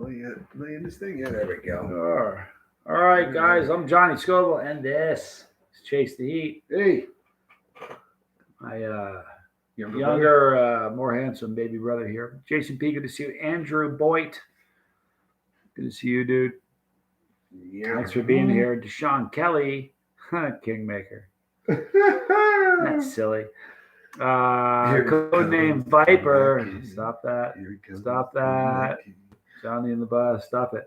Laying this thing. Yeah, there we go. Sure. All right, guys. I'm Johnny Scoble, and this is Chase the Heat. Hey, My younger younger, more handsome baby brother here. Jason P. Good to see you. Andrew Boyd. Good to see you, dude. Yeah. Thanks for being here. Deshaun Kelly, Kingmaker. That's silly. Codename Viper. Stop that. Stop that. Johnny in the bus. Stop it.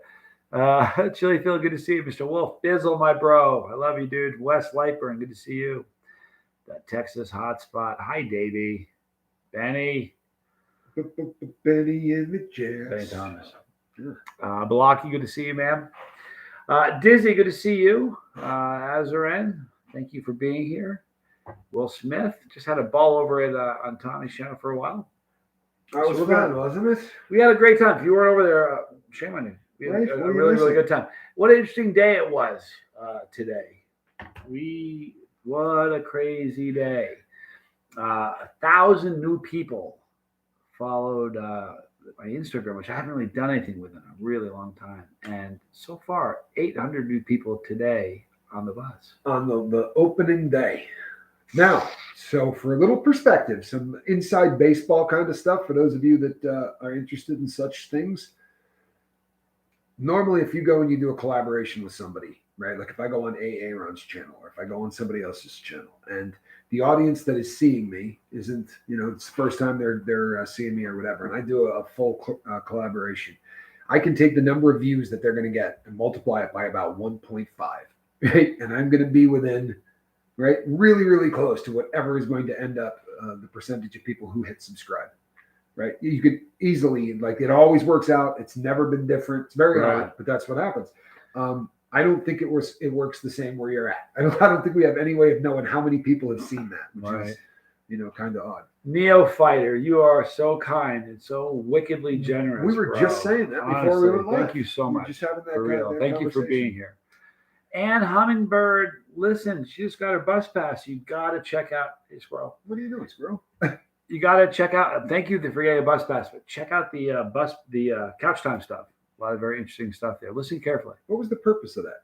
Chili Phil, good to see you. Mr. Wolf Bizzle, my bro. I love you, dude. Wes Lightburn, good to see you. That Texas hotspot. Hi, Davey. Benny. Benny in the jazz. Benny Thomas. Balaki, good to see you, man. Dizzy, good to see you. Azaren, thank you for being here. Will Smith just had a ball over at on Tommy's channel for a while. That was fun, wasn't it? We had a great time. If you weren't over there, shame on you. We had a really good time. What an interesting day it was today. What a crazy day. 1,000 new people followed my Instagram, which I haven't really done anything with in a really long time. And so far, 800 new people today on the bus. On the opening day. Now, so for a little perspective, some inside baseball kind of stuff for those of you that are interested in such things. Normally, if you go and you do a collaboration with somebody, right? Like if I go on Aaron's channel or if I go on somebody else's channel, and the audience that is seeing me isn't, it's the first time they're seeing me or whatever, and I do a full collaboration, I can take the number of views that they're going to get and multiply it by about 1.5, right? And I'm going to be within, right, really, really close to whatever is going to end up the percentage of people who hit subscribe. Right, you could easily, like, it always works out. It's never been different. It's very odd, but that's what happens. I don't think it works the same where you're at. I don't think we have any way of knowing how many people have seen that, which is, kind of odd. Neo Fighter, you are so kind and so wickedly generous. We were just saying that before we went live. Thank you so much. Just having that for real. Thank you for being here. And Hummingbird, listen, she just got her bus pass. You got to check out. Hey, Squirrel. What are you doing, Squirrel? You got to check out. Thank you for getting a bus pass, but check out the Couch Time stuff. A lot of very interesting stuff there. Listen carefully. What was the purpose of that?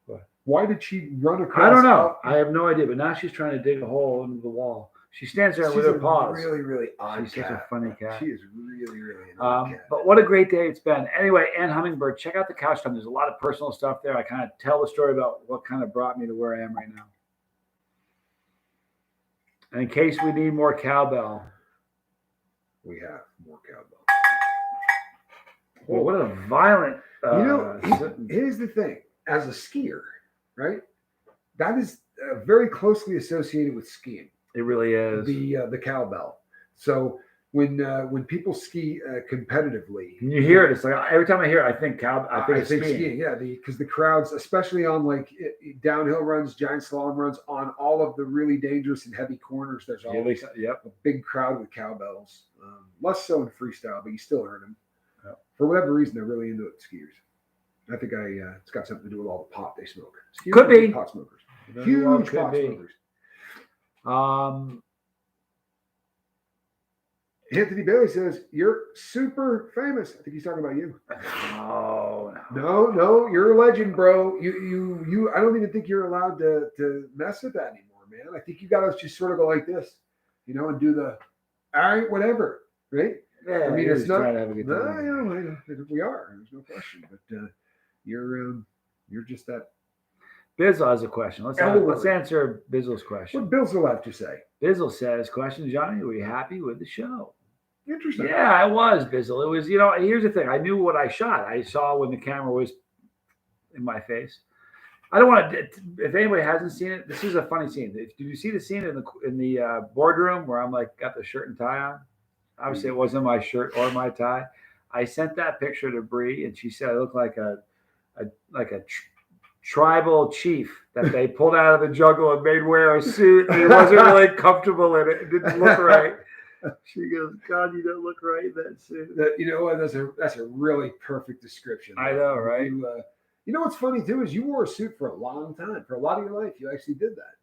What? Why did she run across? I don't know. I have no idea. But now she's trying to dig a hole into the wall. She stands there with her paws. Really, really odd. She's such a funny cat. She is really, really an odd cat. But what a great day it's been. Anyway, and Hummingbird, check out the Couch Time. There's a lot of personal stuff there. I kind of tell the story about what kind of brought me to where I am right now. And in case we need more cowbell. We have more cowbell. Well, what a violent. Here's the thing. As a skier, right? That is very closely associated with skiing. It really is. The cowbell. So when people ski competitively, when you hear it, it's like every time I hear it, I think skiing. Yeah, because the crowds, especially on like downhill runs, giant slalom runs, on all of the really dangerous and heavy corners, there's always a big crowd with cowbells. Less so in freestyle, but you still heard them. Yep. For whatever reason, they're really into it, skiers. I think it's got something to do with all the pot they smoke. Skiers could be pot smokers. Huge pot smokers. Anthony Bailey says, you're super famous. I think he's talking about you. Oh, no, you're a legend, bro. You I don't even think you're allowed to mess with that anymore, man. I think you got to just sort of go like this, and do the, all right, whatever, right? Yeah, I mean, it's not. Trying to have a good time. No, we are. There's no question. But you're just that. Bizzle has a question. Let's answer Bizzle's question. What Bizzle have to say? Bizzle says, question, Johnny, were you happy with the show? Interesting. Yeah, I was, Bizzle. It was, here's the thing. I knew what I shot. I saw when the camera was in my face. I don't want to, if anybody hasn't seen it, this is a funny scene. Did you see the scene in the boardroom where I'm like, got the shirt and tie on? Obviously, it wasn't my shirt or my tie. I sent that picture to Bree, and she said I looked like a tribal chief that they pulled out of the jungle and made wear a suit, and he wasn't really comfortable in it. It didn't look right. She goes, God, you don't look right in that suit. You know what? That's a really perfect description. I know, right? You know what's funny too is you wore a suit for a long time. For a lot of your life, you actually did that.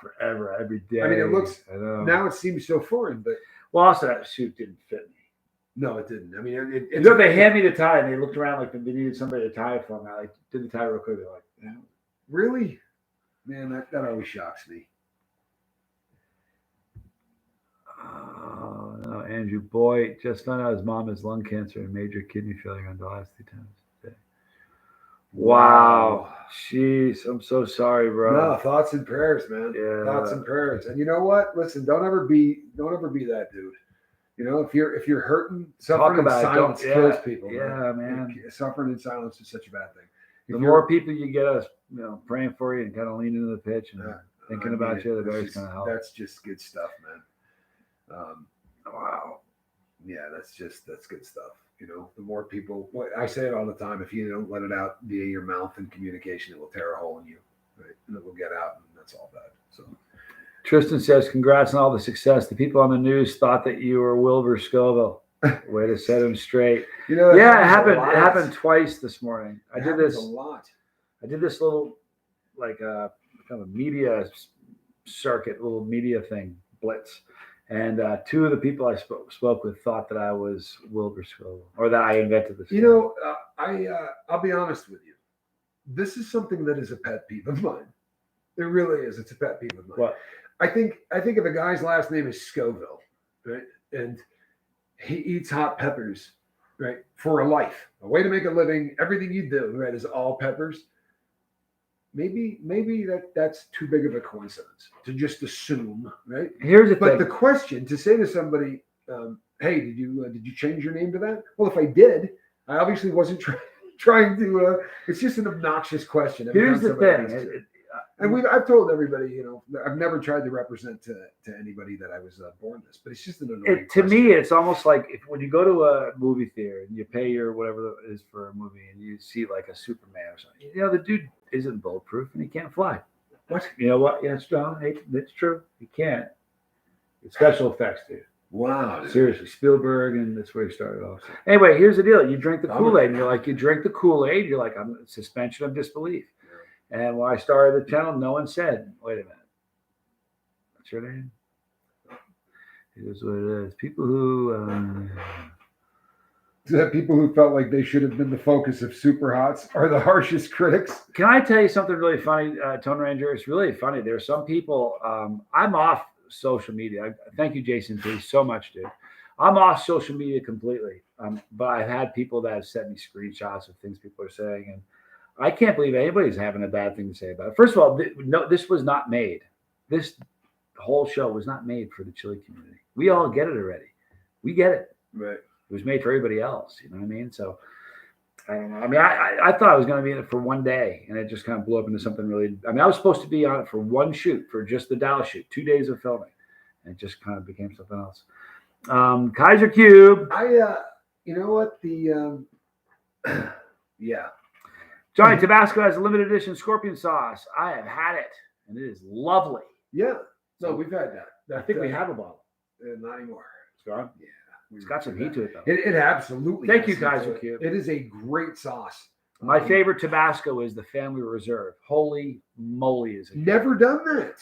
Forever, every day. I mean, it looks now it seems so foreign, but also that suit didn't fit me. No, it didn't. I mean, You know, they hand me the tie and they looked around like they needed somebody to tie it for them. I like did the tie real quick. They're like, yeah. Really, man, that always shocks me. Oh, no, Andrew Boy just found out his mom has lung cancer and major kidney failure on dialysis times. Wow. Jeez, I'm so sorry, bro. No, thoughts and prayers, man. Yeah. Thoughts and prayers. And you know what? Listen, don't ever be that dude. You know, if you're hurting, suffering in silence kills people. Yeah, man. Suffering in silence is such a bad thing. The more people you get us, praying for you and kind of leaning into the pitch and thinking about you, the better it's going to help. That's just good stuff, man. Wow. Yeah, that's good stuff. You know, the more people, I say it all the time, if you don't let it out via your mouth and communication, it will tear a hole in you, right? And it will get out, and that's all bad. So Tristan says, congrats on all the success. The people on the news thought that you were Wilbur Scoville. Way to set him straight. You know, it happened. It happened twice this morning. I did this a lot. I did this little, like, kind of media circuit, little media thing, blitz. And two of the people I spoke with thought that I was Wilbur Scoville, or that I invented this. You know, I'll be honest with you. This is something that is a pet peeve of mine. It really is. It's a pet peeve of mine. What? I think if a guy's last name is Scoville, right, and he eats hot peppers, right, for a life, a way to make a living, everything you do, right, is all peppers. Maybe that's too big of a coincidence to just assume, right? Here's the thing. The question to say to somebody, "Hey, did you change your name to that?" Well, if I did, I obviously wasn't trying to. It's just an obnoxious question. Here's the thing, and I've told everybody, you know, I've never tried to represent to anybody that I was born this, but it's just an annoying. To me, it's almost like when you go to a movie theater and you pay your whatever it is for a movie, and you see like a Superman or something. You know, the dude isn't bulletproof and he can't fly. What? You know what? Yeah, it's true. He can't. It's special effects, dude. Wow. Seriously, Spielberg, and that's where he started off. So. Anyway, here's the deal. You drink the Kool-Aid, and you drink the Kool-Aid, you're like, I'm suspension of disbelief. Yeah. And when I started the channel, no one said, wait a minute. What's your name? It is what it is. People who... people who felt like they should have been the focus of Super Hots are the harshest critics. Can I tell you something really funny, Tone Ranger? It's really funny. There are some people, I'm off social media. Thank you, Jason P, so much, dude. I'm off social media completely. But I've had people that have sent me screenshots of things people are saying, and I can't believe anybody's having a bad thing to say about it. First of all, no, this was not made. This whole show was not made for the chili community. We all get it already. We get it. Right. It was made for everybody else. You know what I mean? So I don't know. I mean, I thought I was going to be in it for one day, and it just kind of blew up into something really. I mean, I was supposed to be on it for one shoot, for just the Dallas shoot, 2 days of filming, and it just kind of became something else. Kaiser Cube. You know what? Yeah. Johnny Tabasco has a limited edition scorpion sauce. I have had it, and it is lovely. Yeah. No, we've had that. I think we have a bottle. Not anymore. It's gone? Yeah. It's got some heat to it, though. It absolutely. Thank you, Kaiser Cube. It is a great sauce. My favorite Tabasco is the Family Reserve. Holy moly, is it? Never done that.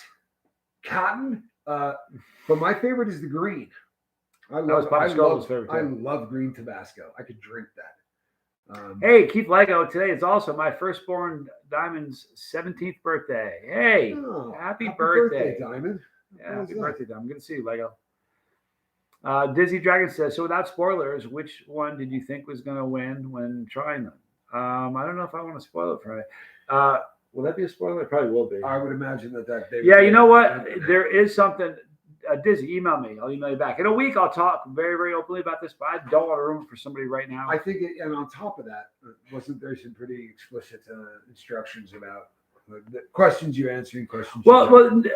Cotton. But my favorite is the green. I love green Tabasco. I could drink that. Hey, Keith Lego. Today is also my firstborn Diamond's 17th birthday. Hey, happy birthday, Diamond. Yeah, happy birthday, Diamond. I'm going to see you, Lego. Dizzy Dragon says, so without spoilers, which one did you think was going to win when trying them? I don't know if I want to spoil it for you. Will that be a spoiler? It probably will be. I would imagine that. Yeah, you know what? There is something. Dizzy, email me. I'll email you back. In a week, I'll talk very, very openly about this, but I don't want to ruin it for somebody right now. I think, and on top of that, wasn't there some pretty explicit instructions about the questions you answer and questions you don't?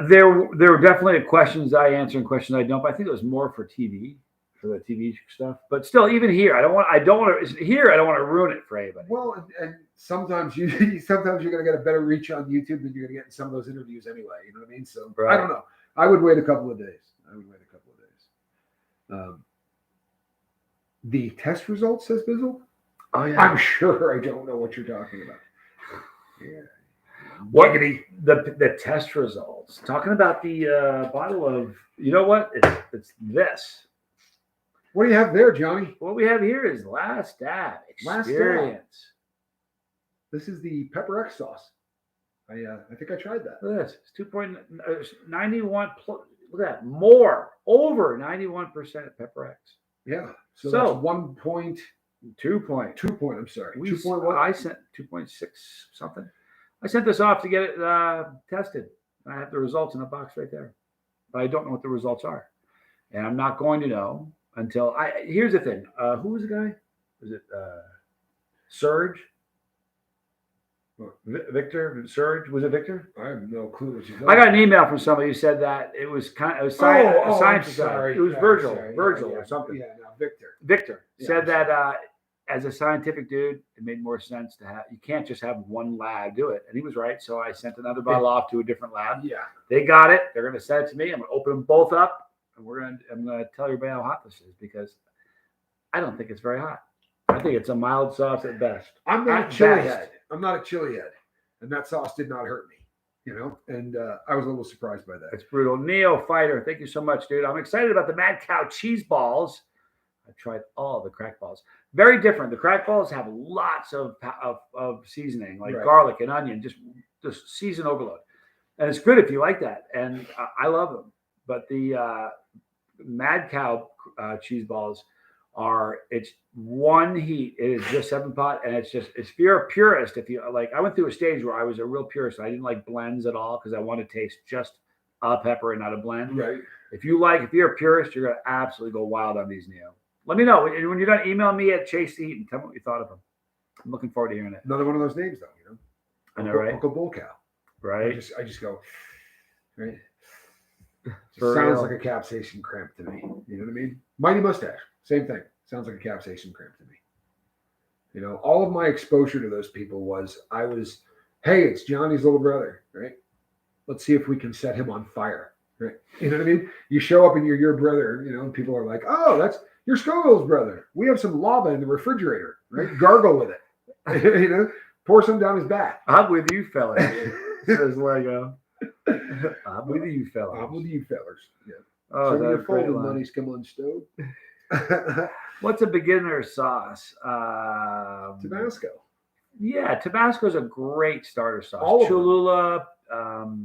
There were definitely questions I answer and questions I don't. But I think it was more for TV, for the TV stuff. But still, even here, I don't want to ruin it for anybody. Well, and sometimes you're going to get a better reach on YouTube than you're going to get in some of those interviews anyway. You know what I mean? So right. I don't know. I would wait a couple of days. The test results, says Bizzle. Oh yeah. I'm sure I don't know what you're talking about. Yeah. What the test results? Talking about the bottle of, you know what? It's this. What do you have there, Johnny? What we have here is Last Dab Last Dab. Experience. This is the Pepper X sauce. I think I tried that. Look at this. It's 2.91. Look at that. More. Over 91% Pepper X. Yeah. So So- that's 1.2 2 point. point. I'm sorry. We, 2.1. I sent 2.6 something. I sent this off to get it tested. I have the results in a box right there, but I don't know what the results are, and I'm not going to know until I. Here's the thing. Who was the guy? Was it Serge? Victor? Serge? Was it Victor? I have no clue what you. I got an email from somebody who said that it was science. I'm It sorry. was Yeah, Virgil. sorry. Virgil Yeah, or something. Yeah, no, Victor. Victor Yeah, said I'm that as a scientific dude, it made more sense to have. You can't just have one lab do it, and he was right. So I sent another bottle off to a different lab. Yeah. They got it. They're going to send it to me. I'm going to open them both up, and I'm going to tell everybody how hot this is because I don't think it's very hot. I think it's a mild sauce at best. I'm not a At chili best. head. I'm not a chili head, and that sauce did not hurt me. And I was a little surprised by that. It's brutal. Neo Fighter, thank you so much, dude. I'm excited about the Mad Cow cheese balls. I've tried all the crack balls. Very different. The crack balls have lots of seasoning, like Right. garlic and onion, just season overload. And it's good if you like that. And I love them. But the Mad Cow cheese balls it's one heat. It is just 7-pot. And if you're a purist, if you like, I went through a stage where I was a real purist. I didn't like blends at all because I want to taste just a pepper and not a blend. Right. If you're a purist, you're going to absolutely go wild on these, Neo. Let me know. When you're done, email me at Chase to Eat and tell me what you thought of them. I'm looking forward to hearing it. Another one of those names, though. I know, right? Uncle Bull Cow. Right? I just go, right? For Sounds real. like a capsaicin cramp to me. You know what I mean? Mighty Mustache, same thing. Sounds like a capsaicin cramp to me. All of my exposure to those people was hey, it's Johnny's little brother, right? Let's see if we can set him on fire, right? You know what I mean? You show up and you're your brother, and people are like, oh, that's your Scoville's brother. We have some lava in the refrigerator, right? Gargle with it, pour some down his back. I'm with you, fellas. Says Lego. I'm with you, fellas. I'm with you fellers. Yeah. Oh, Some of that's your a great folding line. money's come unstowed. What's a beginner sauce? Tabasco. Yeah, Tabasco's a great starter sauce. All of them. Cholula, All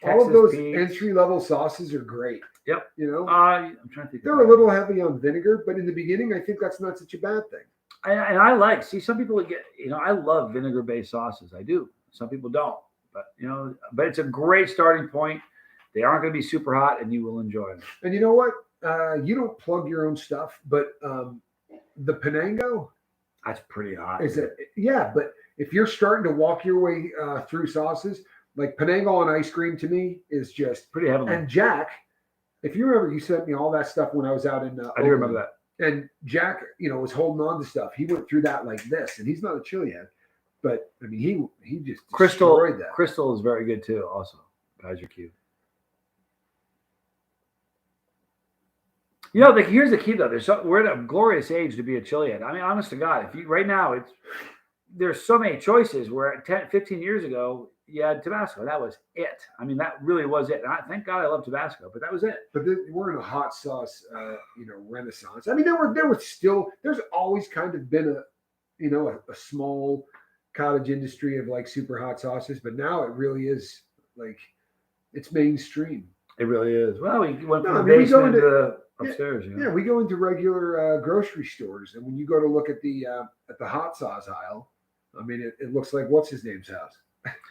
Texas of those peach. entry-level sauces are great. Yep. I'm trying to think. They're a little heavy on vinegar, but in the beginning, I think that's not such a bad thing. And I like. See, some people get. I love vinegar-based sauces. I do. Some people don't. But but it's a great starting point. They aren't going to be super hot, and you will enjoy them. And you know what? You don't plug your own stuff, but the Penango That's pretty hot. is it? Yeah, but if you're starting to walk your way through sauces, like Penango on ice cream to me is just. Pretty heavily. And Jack, if you remember, you sent me all that stuff when I was out in. I do remember that. And Jack, was holding on to stuff. He went through that like this, and he's not a chili head, but I mean, he just destroyed that. Crystal is very good too. Also, guys are cute. Here's the key though. We're at a glorious age to be a chili head. I mean, honest to God, right now there's so many choices. Where 10, 15 years ago, you had Tabasco. That was it. I mean, that really was it. And thank God I love Tabasco, but that was it. But we're in a hot sauce, renaissance. I mean, there's always kind of been a small cottage industry of like super hot sauces, but now it really is like it's mainstream. It really is. Well, we went from No, the I mean, we go basement into- to the upstairs. Yeah, we go into regular grocery stores, and when you go to look at the hot sauce aisle, I mean, it looks like what's his name's house.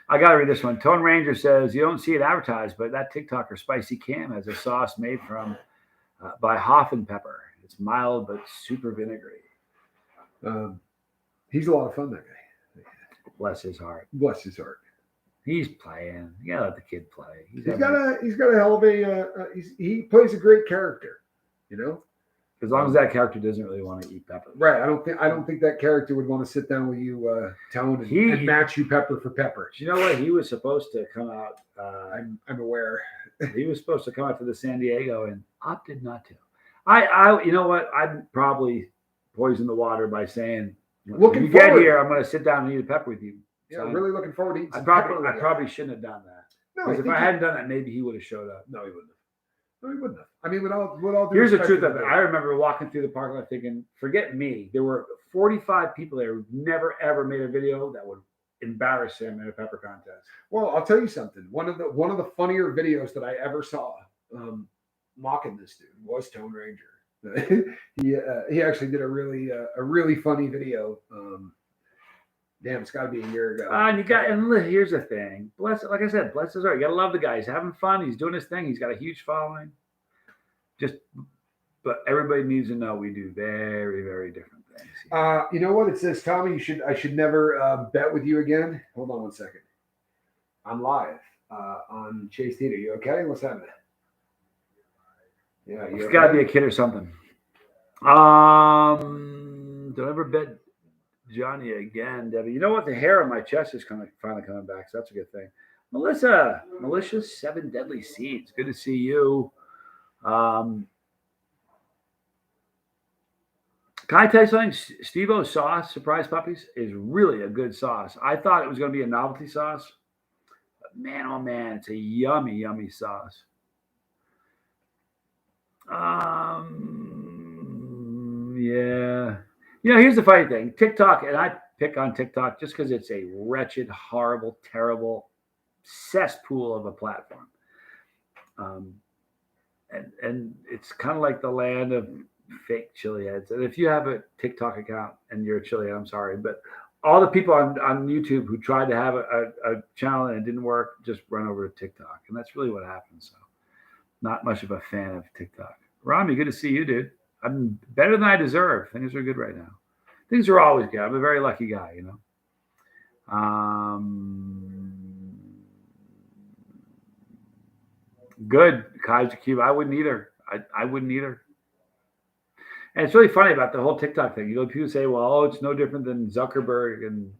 I got to read this one. Tone Ranger says, you don't see it advertised, but that TikToker Spicy Cam has a sauce made by Hoffen pepper. It's mild, but super vinegary. He's a lot of fun, that guy. Bless his heart. Bless his heart. He's playing. You gotta let the kid play. He's got a hell of a. He plays a great character, As long as that character doesn't really want to eat pepper. Right. I don't think that character would want to sit down with you, Tone, and match you pepper for pepper. Do you know what? He was supposed to come out. I'm aware. He was supposed to come out to the San Diego and opted not to. You know what? I'd probably poison the water by saying, when you get here, I'm going to sit down and eat a pepper with you. Yeah, So really looking forward to eating I some pepper. probably shouldn't have done that. No, Because if I hadn't done that, maybe he would have showed up. No, he wouldn't No, he wouldn't have. I mean, with all due Here's the respect truth to of it. the I remember walking through the parking lot thinking, forget me. There were 45 people there who never ever made a video that would embarrass him in a pepper contest. Well, I'll tell you something. One of the funnier videos that I ever saw, mocking this dude, was Tone Ranger. he actually did a really funny video. Damn, it's got to be a year ago. And here's the thing. Like I said, bless his heart. You gotta love the guy. He's having fun. He's doing his thing. He's got a huge following. But everybody needs to know we do very, very different things. You know what? It says, Tommy, I should never bet with you again. Hold on one second. I'm live on Chase Theater. You okay? What's happening? Yeah, It's got to be a kid or something. Don't ever bet Johnny again, Debbie. You know what? The hair on my chest is finally coming back, so that's a good thing. Militia 7 Deadly Seeds. Good to see you. Can I tell you something? Steve-O's sauce, Surprise Puppies, is really a good sauce. I thought it was going to be a novelty sauce. But man, oh man, it's a yummy, yummy sauce. Yeah. Here's the funny thing. TikTok, and I pick on TikTok just because it's a wretched, horrible, terrible cesspool of a platform. And it's kind of like the land of fake chili heads. And if you have a TikTok account and you're a chili head, I'm sorry, but all the people on YouTube who tried to have a channel and it didn't work, just run over to TikTok. And that's really what happens. So not much of a fan of TikTok. Rami, good to see you, dude. I'm better than I deserve. Things are good right now. Things are always good. I'm a very lucky guy, Good, Kaiser Cube. I wouldn't either. I wouldn't either. And it's really funny about the whole TikTok thing. People say, well, it's no different than Zuckerberg and,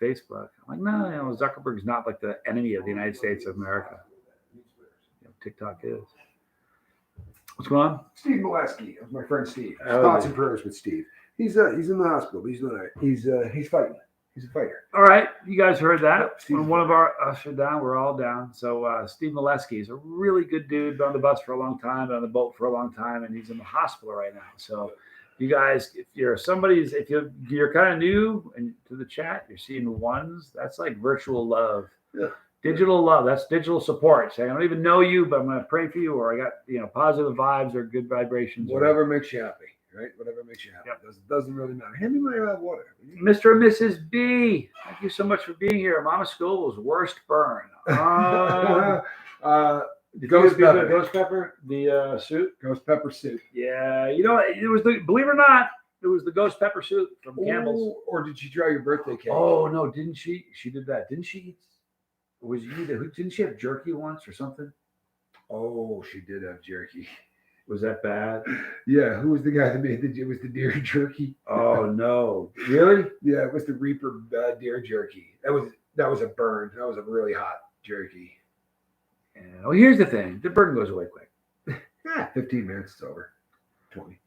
Facebook. I'm like, no, Zuckerberg's not like the enemy of the United States of America. TikTok is. What's going on? Steve Molesky, my friend Steve. Thoughts and prayers with Steve. He's in the hospital. He's not. He's fighting. He's a fighter. All right, you guys heard that. Yep, When one of our us are down, we're all down. So Steve Molesky is a really good dude. Been on the bus for a long time, been on the boat for a long time, and he's in the hospital right now. So you guys, if you're kind of new and to the chat, you're seeing ones. That's like virtual love. Yeah. Digital love. That's digital support. Saying I don't even know you, but I'm going to pray for you, or I got positive vibes or good vibrations. Whatever makes you happy, right? Whatever makes you happy. Yep. Doesn't really matter. Hand me my water. Mr. and Mrs. B, thank you so much for being here. Mama Scoville's worst burn. Ghost pepper. Ghost pepper, the soup. Ghost pepper soup. Yeah, it was believe it or not, it was the ghost pepper soup from Campbell's. Or did she try your birthday cake? Oh no, didn't she? She did that, didn't she? Didn't she have jerky once or something? Oh, she did have jerky. Was that bad? Yeah, who was the guy that made it? Was the deer jerky? Oh no, really? Yeah, it was the Reaper deer jerky. That was a burn. That was a really hot jerky. Yeah. Well, here's the thing: the burn goes away quick. 15 minutes, it's over. 20.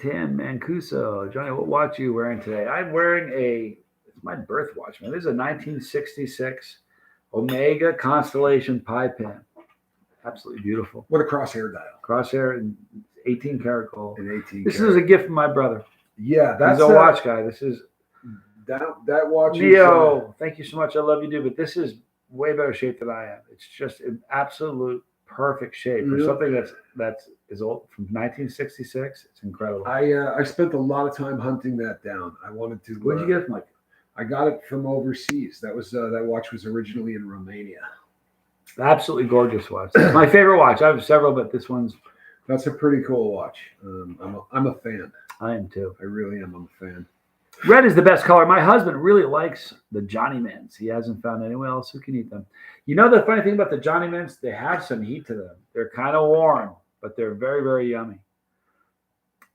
Tim Mancuso, Johnny, what watch are you wearing today? I'm wearing it's my birth watch, man. This is a 1966 Omega Constellation Pi Pin. Absolutely beautiful. What a crosshair dial. Crosshair and 18 karat gold. And 18. This is a gift from my brother. Yeah, that's He's a watch guy. This is that watch. Neo. Thank you so much. I love you, dude. But this is way better shape than I am. It's just an absolute perfect shape for something that is old from 1966. It's incredible. I spent a lot of time hunting that down. I wanted to. Where'd you get it from? I got it from overseas. That watch was originally in Romania. Absolutely gorgeous watch. My favorite watch. I have several, but this one's. That's a pretty cool watch. I'm a fan. I am too. I really am. I'm a fan. Red is the best color. My husband really likes the Johnny Mints. He hasn't found anyone else who can eat them. The funny thing about the Johnny Mints, they have some heat to them. They're kind of warm, but they're very, very yummy.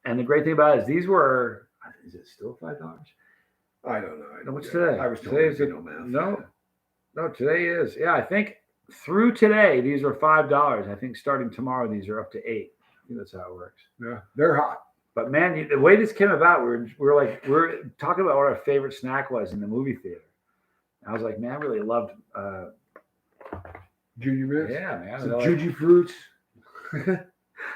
And the great thing about it is these were, is it still $5? I don't know. What's today? I was told no math. No, today is. Yeah, I think through today, these are $5. I think starting tomorrow, these are up to $8. I think that's how it works. Yeah, they're hot. But man, the way this came about, we're talking about what our favorite snack was in the movie theater. I was like, man, I really loved Junior Mints. Yeah, man. Some Juji fruits.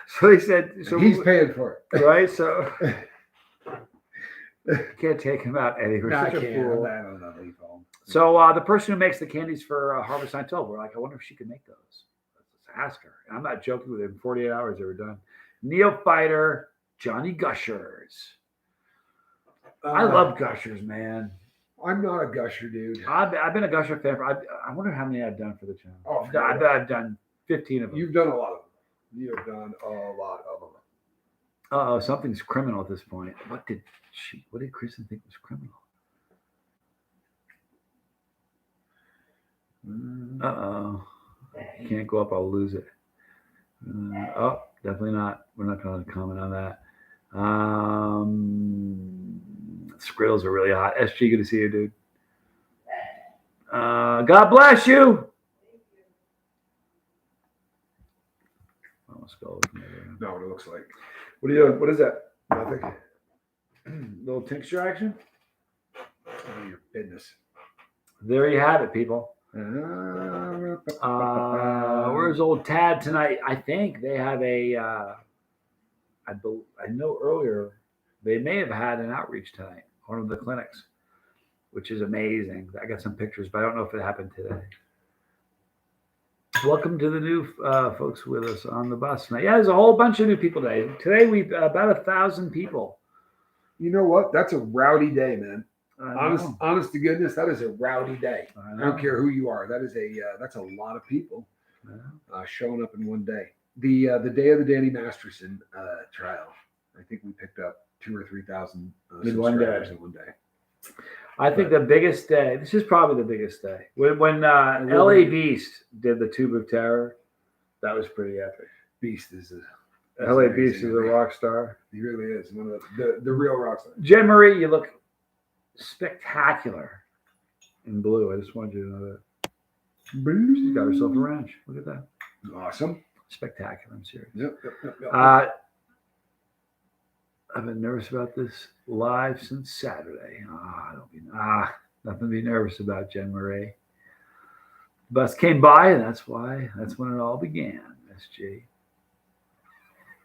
So he said, so He's paying for it. right. So you can't take him out, Eddie. We're No, I such a can't. fool. I don't know. Leave home. So the person who makes the candies for Harvest 912, we're like, I wonder if she could make those. Let's ask her. And I'm not joking with her. In 48 hours, they were done. Neophyter Johnny Gushers. I love Gushers, man. I'm not a Gusher dude. I've been a Gusher fan for. I wonder how many I've done for the channel. Oh, I've done 15 of them. You've done a lot of them. You have done a lot of them. Oh, something's criminal at this point. What did Kristen think was criminal? Uh-oh. Can't go up, I'll lose it. Oh, definitely not. We're not going to comment on that. Skrittles are really hot. SG, good to see you, dude. God bless you. Almost go. No, it looks like. What are you doing? What is that? Nothing. Little tincture action? None of your business. There you have it, people. Where's old Tad tonight? I think they have a. I know earlier they may have had an outreach tonight, one of the clinics, which is amazing. I got some pictures, but I don't know if it happened today. Welcome to the new folks with us on the bus tonight. Yeah, there's a whole bunch of new people today. Today we about 1,000 people. You know what? That's a rowdy day, man. Honest to goodness, that is a rowdy day. I don't care who you are. That is that's a lot of people showing up in one day. The day of the Danny Masterson trial, I think we picked up 2,000 or 3,000 subscribers in one day. I think the biggest day. This is probably the biggest day. When LA Beast did the Tube of Terror, that was pretty epic. Beast is LA Beast is a rock star. He really is one of the real rock stars. Jen Marie, you look spectacular in blue. I just wanted you to know that. She's got herself a ranch. Look at that. Awesome. Spectacular. I'm serious. Yep. I've been nervous about this live since Saturday. Nothing to be nervous about, Jen Marie. The bus came by, and that's when it all began. SG. It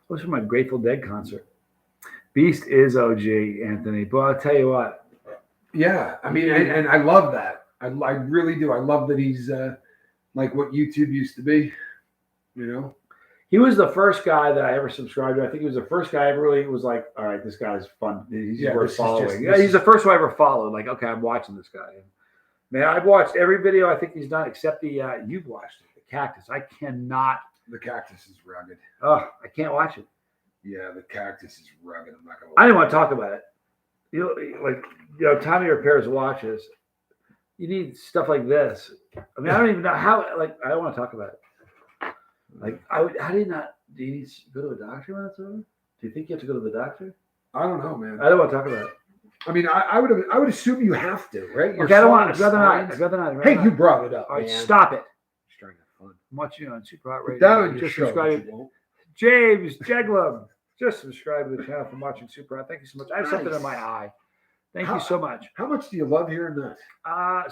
was from my Grateful Dead concert. Beast is OG, Anthony. But I'll tell you what. Yeah, I mean, and I love that. I really do. I love that he's like what YouTube used to be. You know, he was the first guy that I ever subscribed to. I think he was the first guy I ever really was like, all right, this guy's fun. He's worth following. He's the first one I ever followed. Like, okay, I'm watching this guy. Man, I've watched every video I think he's done except the you've watched it, the cactus. I cannot. The cactus is rugged. Oh, I can't watch it. Yeah, the cactus is rugged. I'm not gonna. I didn't want to talk about it. Tommy repairs watches. You need stuff like this. I mean, I don't even know how. Like, I don't want to talk about it. Like, how do you not? Do you need to go to a doctor when it's over? Do you think you have to go to the doctor? I don't know, man. I don't want to talk about it. I mean, I would assume you have to, right? Okay, I don't want. I'd rather not. Hey, you brought it up. All right, stop it. Just trying to have fun. I'm watching you on Super Hot Radio. Put that on your just show, subscribe. James Jeglum, just subscribe to the channel from watching Super Hot. Thank you so much. I have something in my eye. Thank you so much. How much do you love hearing that?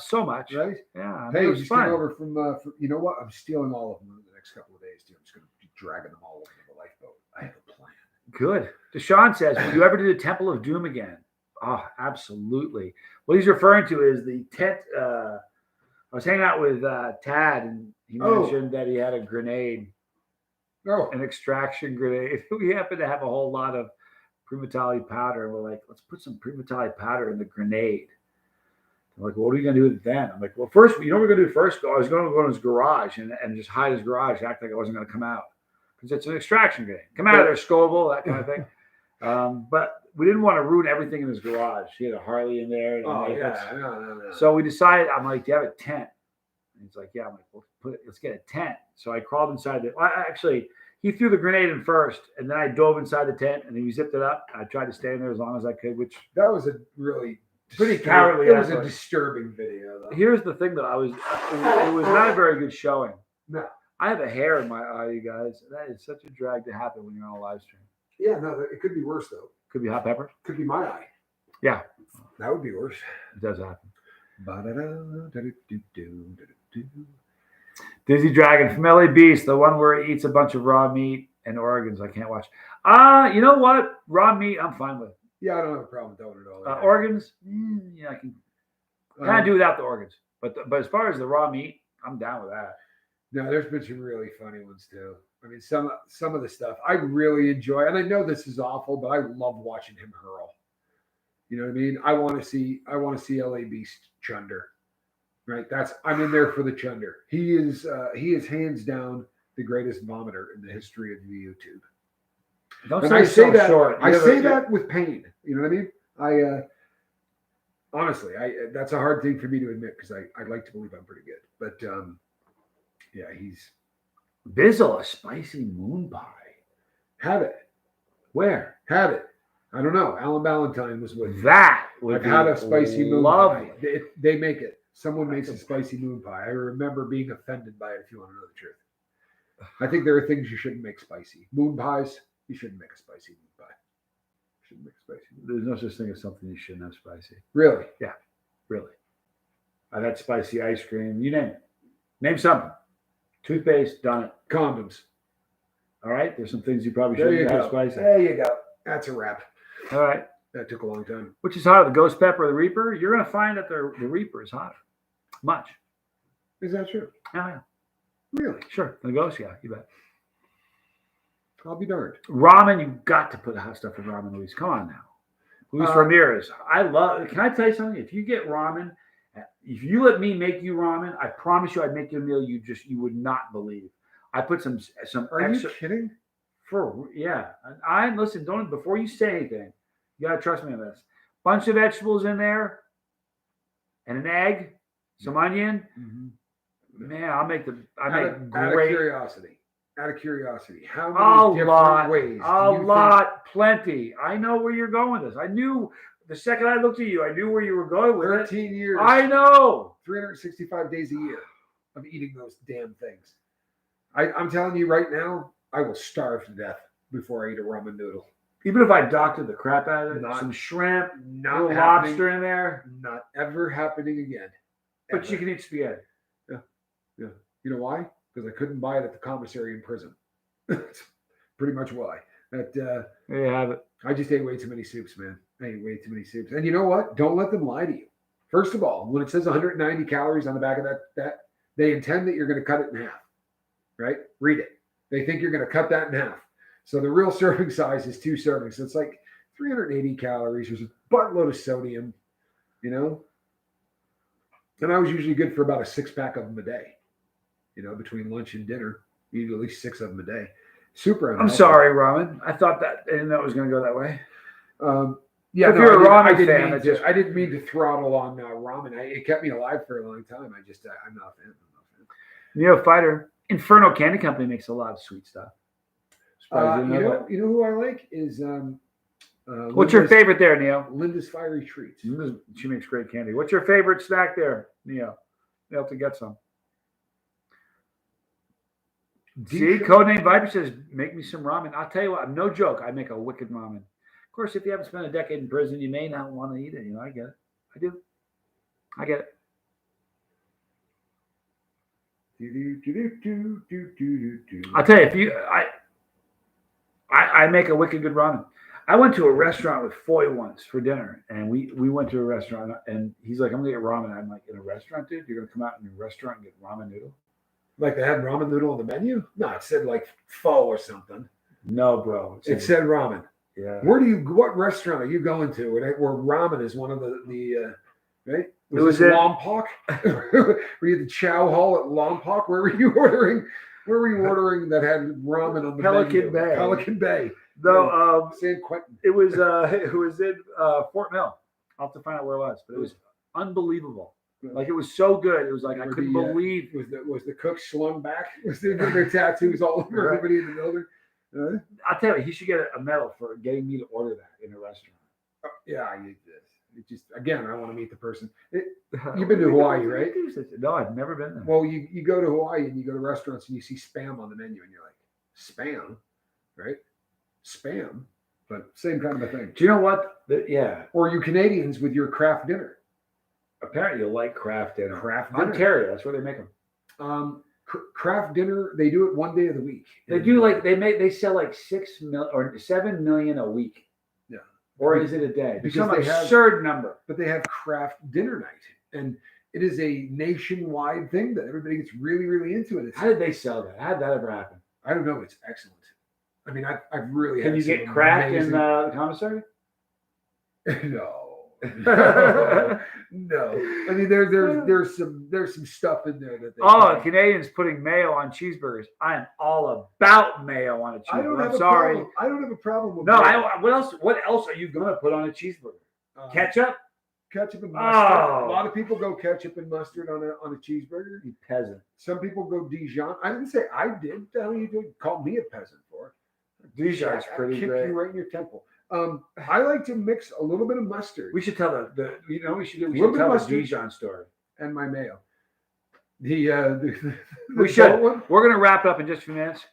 So much. Right? Yeah. Hey, it was fun. over from you know what? I'm stealing all of them in the next couple of days, too. I'm just going to be dragging them all over the lifeboat. I have a plan. Good. Deshaun says, will you ever do the Temple of Doom again? Oh, absolutely. What he's referring to is the tent. I was hanging out with Tad, and he mentioned that he had a grenade, an extraction grenade. We happened to have a whole lot of Primatali powder, and we're like, let's put some Primatali powder in the grenade. I'm like, what are we going to do with it then? I'm like, well, first, you know what we're going to do first? I was going to go in his garage and just hide his garage, act like I wasn't going to come out. Because it's an extraction grenade. Come out of there, Scoville, that kind of thing. But we didn't want to ruin everything in his garage. He had a Harley in there. No. So we decided, I'm like, do you have a tent? And he's like, yeah. I'm like, well, let's get a tent. So I crawled inside it. Well, actually, he threw the grenade in first, and then I dove inside the tent, and he zipped it up. I tried to stay in there as long as I could, which that was a really pretty cowardly. It was a disturbing video, though. Here's the thing, though. It was not a very good showing. No. I have a hair in my eye, you guys. That is such a drag to happen when you're on a live stream. Yeah, no, it could be worse, though. Could be hot pepper. Could be my eye. Yeah. That would be worse. It does happen. Dizzy Dragon from LA Beast, the one where he eats a bunch of raw meat and organs. I can't watch. You know what? Raw meat, I'm fine with. Yeah, I don't have a problem with that at all. Organs, yeah, I can kind of do without the organs. But as far as the raw meat, I'm down with that. No, there's been some really funny ones too. I mean, some of the stuff I really enjoy, and I know this is awful, but I love watching him hurl. You know what I mean? I want to see LA Beast Chunder. Right? I'm in there for the Chunder. He is hands down the greatest vomiter in the history of YouTube. Don't and say I say that short. I say that with pain. You know what I mean? Honestly, that's a hard thing for me to admit because I'd like to believe I'm pretty good. But yeah, he's Bizzle, a spicy moon pie. Have it. Where? Have it. I don't know. Alan Ballantyne was with that. I've had a spicy moon pie. Lovely. They make it. Someone makes a spicy moon pie. I remember being offended by it, if you want to know the truth. I think there are things you shouldn't make spicy. Moon pies, you shouldn't make a spicy moon pie. You shouldn't make a spicy moon There's no such thing as something you shouldn't have spicy. Really? Yeah, really. I've had spicy ice cream. You name it. Name something. Toothpaste, done it. Condoms. All right? There's some things you probably There you shouldn't have go. spicy. There you go. That's a wrap. All right. That took a long time. Which is hotter, the ghost pepper or the reaper? You're going to find that the reaper is hotter. Much. Is that true? Yeah. Really? Sure. The ghost, yeah, you bet. I'll be darned. Ramen, you've got to put hot stuff in ramen, Luis. Come on now. Luis Ramirez. Can I tell you something? If you get ramen, if you let me make you ramen, I promise you I'd make you a meal you would not believe. I put some Are extra. you kidding? Yeah. I listen, before you say anything, you gotta trust me on this. Bunch of vegetables in there and an egg, some onion. Mm-hmm. Man, I make Out of curiosity, how many different ways? Plenty. I know where you're going with this. I knew the second I looked at you, I knew where you were going with 13 years. I know. 365 days a year of eating those damn things. I'm telling you right now, I will starve to death before I eat a ramen noodle. Even if I doctored the crap out of it, some shrimp, little lobster in there. Not ever happening again. But Ever. you can eat spaghetti. Yeah. You know why? Because I couldn't buy it at the commissary in prison. That's pretty much why. There you have it. I just ate way too many soups, man. I ate way too many soups. And you know what? Don't let them lie to you. First of all, when it says 190 calories on the back of that they intend that you're going to cut it in half. Right? Read it. They think you're going to cut that in half. So the real serving size is 2 servings. So it's like 380 calories. There's a buttload of sodium, you know? And I was usually good for about a 6-pack of them a day. You know, between lunch and dinner, you eat at least 6 of them a day. Super unhealthy. I'm sorry, ramen. I didn't know it was going to go that way. Yeah, if you're a ramen fan, I didn't mean to throttle on ramen. It kept me alive for a long time. I'm not a fan. Neo Fighter, Inferno Candy Company makes a lot of sweet stuff. You know who I like is what's your favorite there, Neo? Linda's Fiery Treats. She makes great candy. What's your favorite snack there, Neo? You have to get some. See, Codename Viper says, make me some ramen. I'll tell you what, no joke, I make a wicked ramen. Of course, if you haven't spent a decade in prison, you may not want to eat it. You know, I get it. I do. I get it. I'll tell you, I make a wicked good ramen. I went to a restaurant with Foy once for dinner, and we went to a restaurant, and he's like, I'm gonna get ramen. I'm like, in a restaurant, dude? You're gonna come out in a restaurant and get ramen noodle? Like they had ramen noodle on the menu? No, it said like pho or something. No, bro. It said ramen. Yeah. What restaurant are you going to where ramen is one of the right? Was it Lompoc? Were you at the Chow Hall at Lompoc? Where were you ordering? Where were you ordering that had ramen on the Pelican menu? Bay. Pelican Bay. No, San Quentin. It was in Fort Mill. I'll have to find out where it was, but it was unbelievable. Like, it was so good. It was like I couldn't believe. Was the cook slung back? Was there tattoos all over everybody in the building? I'll tell you, he should get a medal for getting me to order that in a restaurant. Yeah, I need this. It just, again, I want to meet the person. You've been to Hawaii, right? No, I've never been there. Well, you go to Hawaii and you go to restaurants and you see spam on the menu and you're like, spam, right? Spam, but same kind of a thing. Do you know what? Yeah. Or you Canadians with your craft dinner. Apparently, you like craft dinner. Craft dinner. Ontario, that's where they make them. craft dinner. They do it one day of the week. They do like they sell like 6 million or 7 million a week. Yeah. Or is it a day? Because Some they have- absurd number. But they have craft dinner night, and it is a nationwide thing that everybody gets really, really into it. How did they sell that? How did that ever happen? I don't know. It's excellent. I mean, I've really Can had you some get cracked in amazing- the commissary? No. No. I mean, there's some stuff in there that they Oh, Canadians putting mayo on cheeseburgers. I am all about mayo on a I don't cheeseburger. have I'm a sorry. problem. I don't have a problem with No, mayo. what else are you gonna put on a cheeseburger? Ketchup? Ketchup and mustard. Oh. A lot of people go ketchup and mustard on a cheeseburger. You peasant. Some people go Dijon. I didn't say I did. The hell you doing? Call me a peasant for it. Dijon's I'll pretty kick great. you right in your temple. I like to mix a little bit of mustard We should tell the you know what we should do. We Little should bit of tell the mustard. Dijon story. and my mayo. The We should. adult one. We're gonna wrap up in just a few minutes,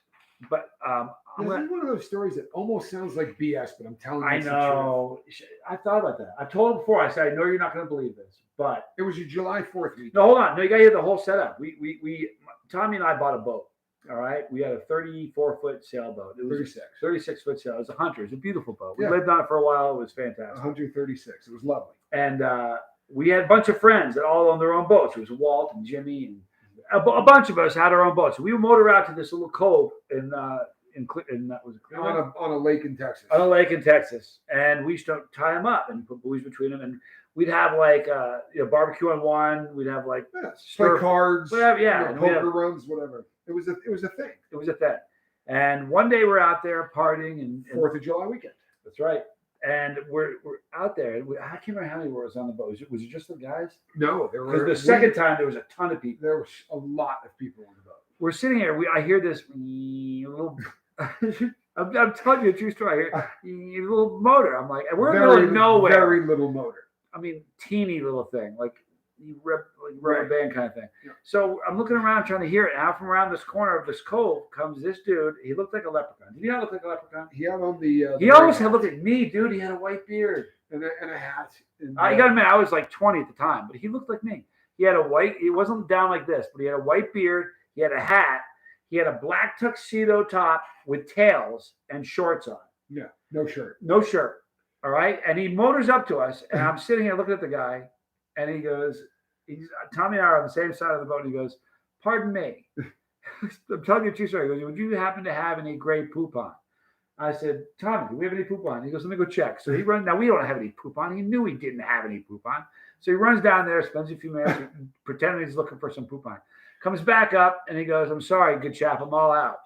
but I'm This gonna. is one of those stories that almost sounds like BS, but I'm telling you, I it's the know. I thought about that. I told him before. I said, I know you're not gonna believe this, but truth. It was your July 4th week. no, hold on. No, you gotta hear the whole setup. We Tommy and I bought a boat. All right, we had a 34-foot sailboat. It was 36. 36-foot sail. It was a Hunter. It's a beautiful boat. We Yeah. lived on it for a while. It was fantastic. 136. It was lovely. And we had a bunch of friends that all on their own boats. It was Walt and Jimmy and a bunch of us had our own boats. So we would motor out to this little cove in that was On a lake in Texas. on a lake in Texas, and we used to tie them up and put buoys between them, and we'd have like barbecue on one. We'd have like Yeah, Stir- play cards. whatever, yeah, you know, and we poker runs, whatever. It was a thing. it was a thing. And one day we're out there partying, and 4th of July weekend. that's right. And we're out there, and I can't remember how many was on the boat. Was it just the guys? No, there Because were the second time there was a ton of people. there was a lot of people on the boat. We're sitting here. I hear this little. I'm telling you a true story. I hear a little motor. I'm like, and we're in the middle of nowhere. Very little motor. I mean, teeny little thing, like rubber band kind of thing. Yeah. So I'm looking around trying to hear it. And out from around this corner of this cove comes this dude. He looked like a leprechaun. Did he not look like a leprechaun? He had on the He almost had looked like me, dude. He had a white beard. and a hat. And, You got to admit, I was like 20 at the time, but he looked like me. He had a white. He wasn't down like this, but he had a white beard. He had a hat. He had a black tuxedo top with tails and shorts on. yeah, no shirt. No shirt. All right. And he motors up to us, and I'm sitting here looking at the guy, and he goes, Tommy and I are on the same side of the boat, and he goes, "Pardon me." I'm telling you a true story. He goes, "Would you happen to have any gray poop on?" I said, "Tommy, do we have any poop on?" He goes, "Let me go check." So he runs. Now we don't have any poop on. He knew he didn't have any poop on. So he runs down there, spends a few minutes pretending he's looking for some poop on. Comes back up, and he goes, "I'm sorry, good chap, I'm all out."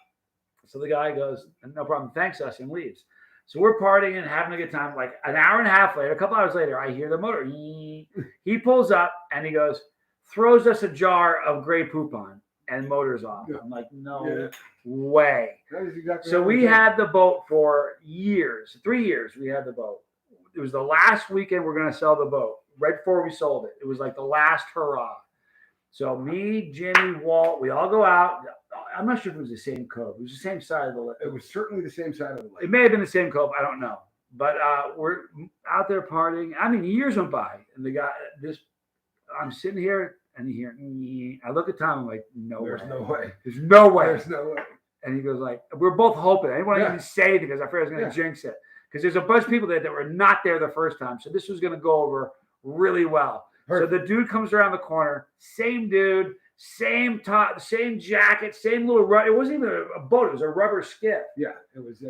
So the guy goes, "No problem, thanks us," and leaves. So we're partying and having a good time. Like an hour and a half later, a couple hours later, I hear the motor. He pulls up and he goes, throws us a jar of gray poop on, and motors off. Yeah. I'm like, no Yeah. way. That is exactly So what we it was. had the boat for years, 3 years. We had the boat. It was the last weekend we're going to sell the boat. Right before we sold it, it was like the last hurrah. So me, Jimmy, Walt, we all go out. I'm not sure if it was the same cove. It was the same side of the lake. It was certainly the same side of the It lake. may have been the same cove. I don't know. But we're out there partying. I mean, years went by, and the guy, I'm sitting here, and you hear, I look at Tom. I'm like, no There's way. no way. There's no way. There's no way. And he goes like, we're both hoping. I didn't want to Yeah. even say it because I figured I was going to Yeah. jinx it. Because there's a bunch of people there that were not there the first time. So this was going to go over really well. Perfect. So the dude comes around the corner, same dude, same top, same jacket, same little rubber. It wasn't even a boat. It was a rubber skiff. Yeah, it was an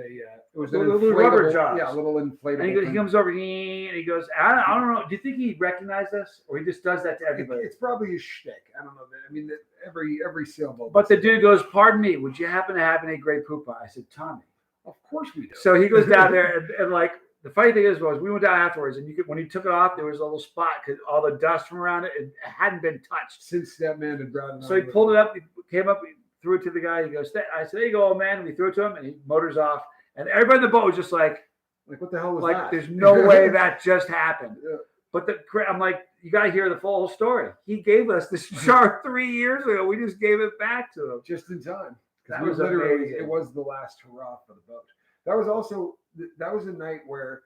Little rubber inflatable- jobs. Yeah, a little inflatable. And he thing. comes over and he goes, I don't know. Do you think he recognized us? Or he just does that to everybody? It's probably a shtick. I don't know. I mean, every sailboat. But the dude goes, pardon me, would you happen to have any gray poop on? I said, Tommy. Of course we do. So he goes down there and like, the funny thing was we went down afterwards, and when he took it off, there was a little spot because all the dust from around it hadn't been touched. Since that man had brought it So he pulled it up, he came up, he threw it to the guy. He goes, I said, there you go, old man. And we threw it to him, and he motors off. And everybody in the boat was just like what the hell was that? there's no way that just happened. Yeah. But I'm like, you got to hear the full story. He gave us this jar 3 years ago. We just gave it back to him. Just in time. That We was literally, amazing. it was the last hurrah for the boat. That was a night where,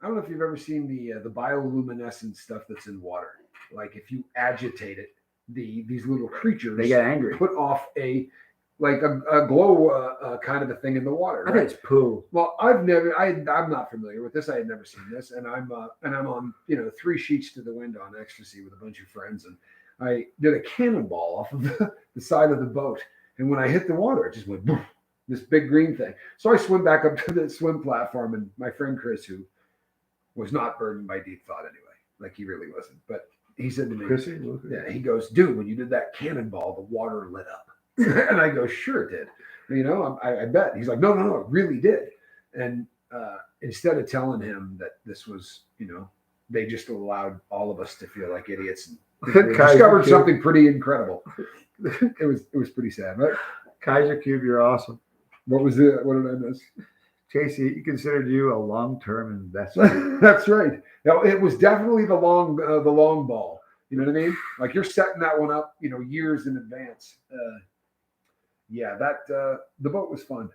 I don't know if you've ever seen the bioluminescent stuff that's in water. Like if you agitate it, these little creatures They get angry. put off a glow kind of a thing in the water. I Right? think it's poo. Well, I'm not familiar with this. I had never seen this, and I'm on 3 sheets to the wind on ecstasy with a bunch of friends, and I did a cannonball off of the side of the boat, and when I hit the water, it just went boom, this big green thing. So I swim back up to the swim platform, and my friend Chris, who was not burdened by deep thought anyway, like he really wasn't, but he said to me, Chrissy? yeah, he goes, dude, when you did that cannonball, the water lit up. And I go, sure it did. I bet. He's like, no, it really did. And instead of telling him that this was, they just allowed all of us to feel like idiots and discovered something pretty incredible. It was pretty sad, right? Kaiser Cube, you're awesome. What was it? What did I miss? Casey, he considered you a long-term investment. That's right. Now, it was definitely the long ball. You know what I mean? Like you're setting that one up, years in advance. The boat was fun.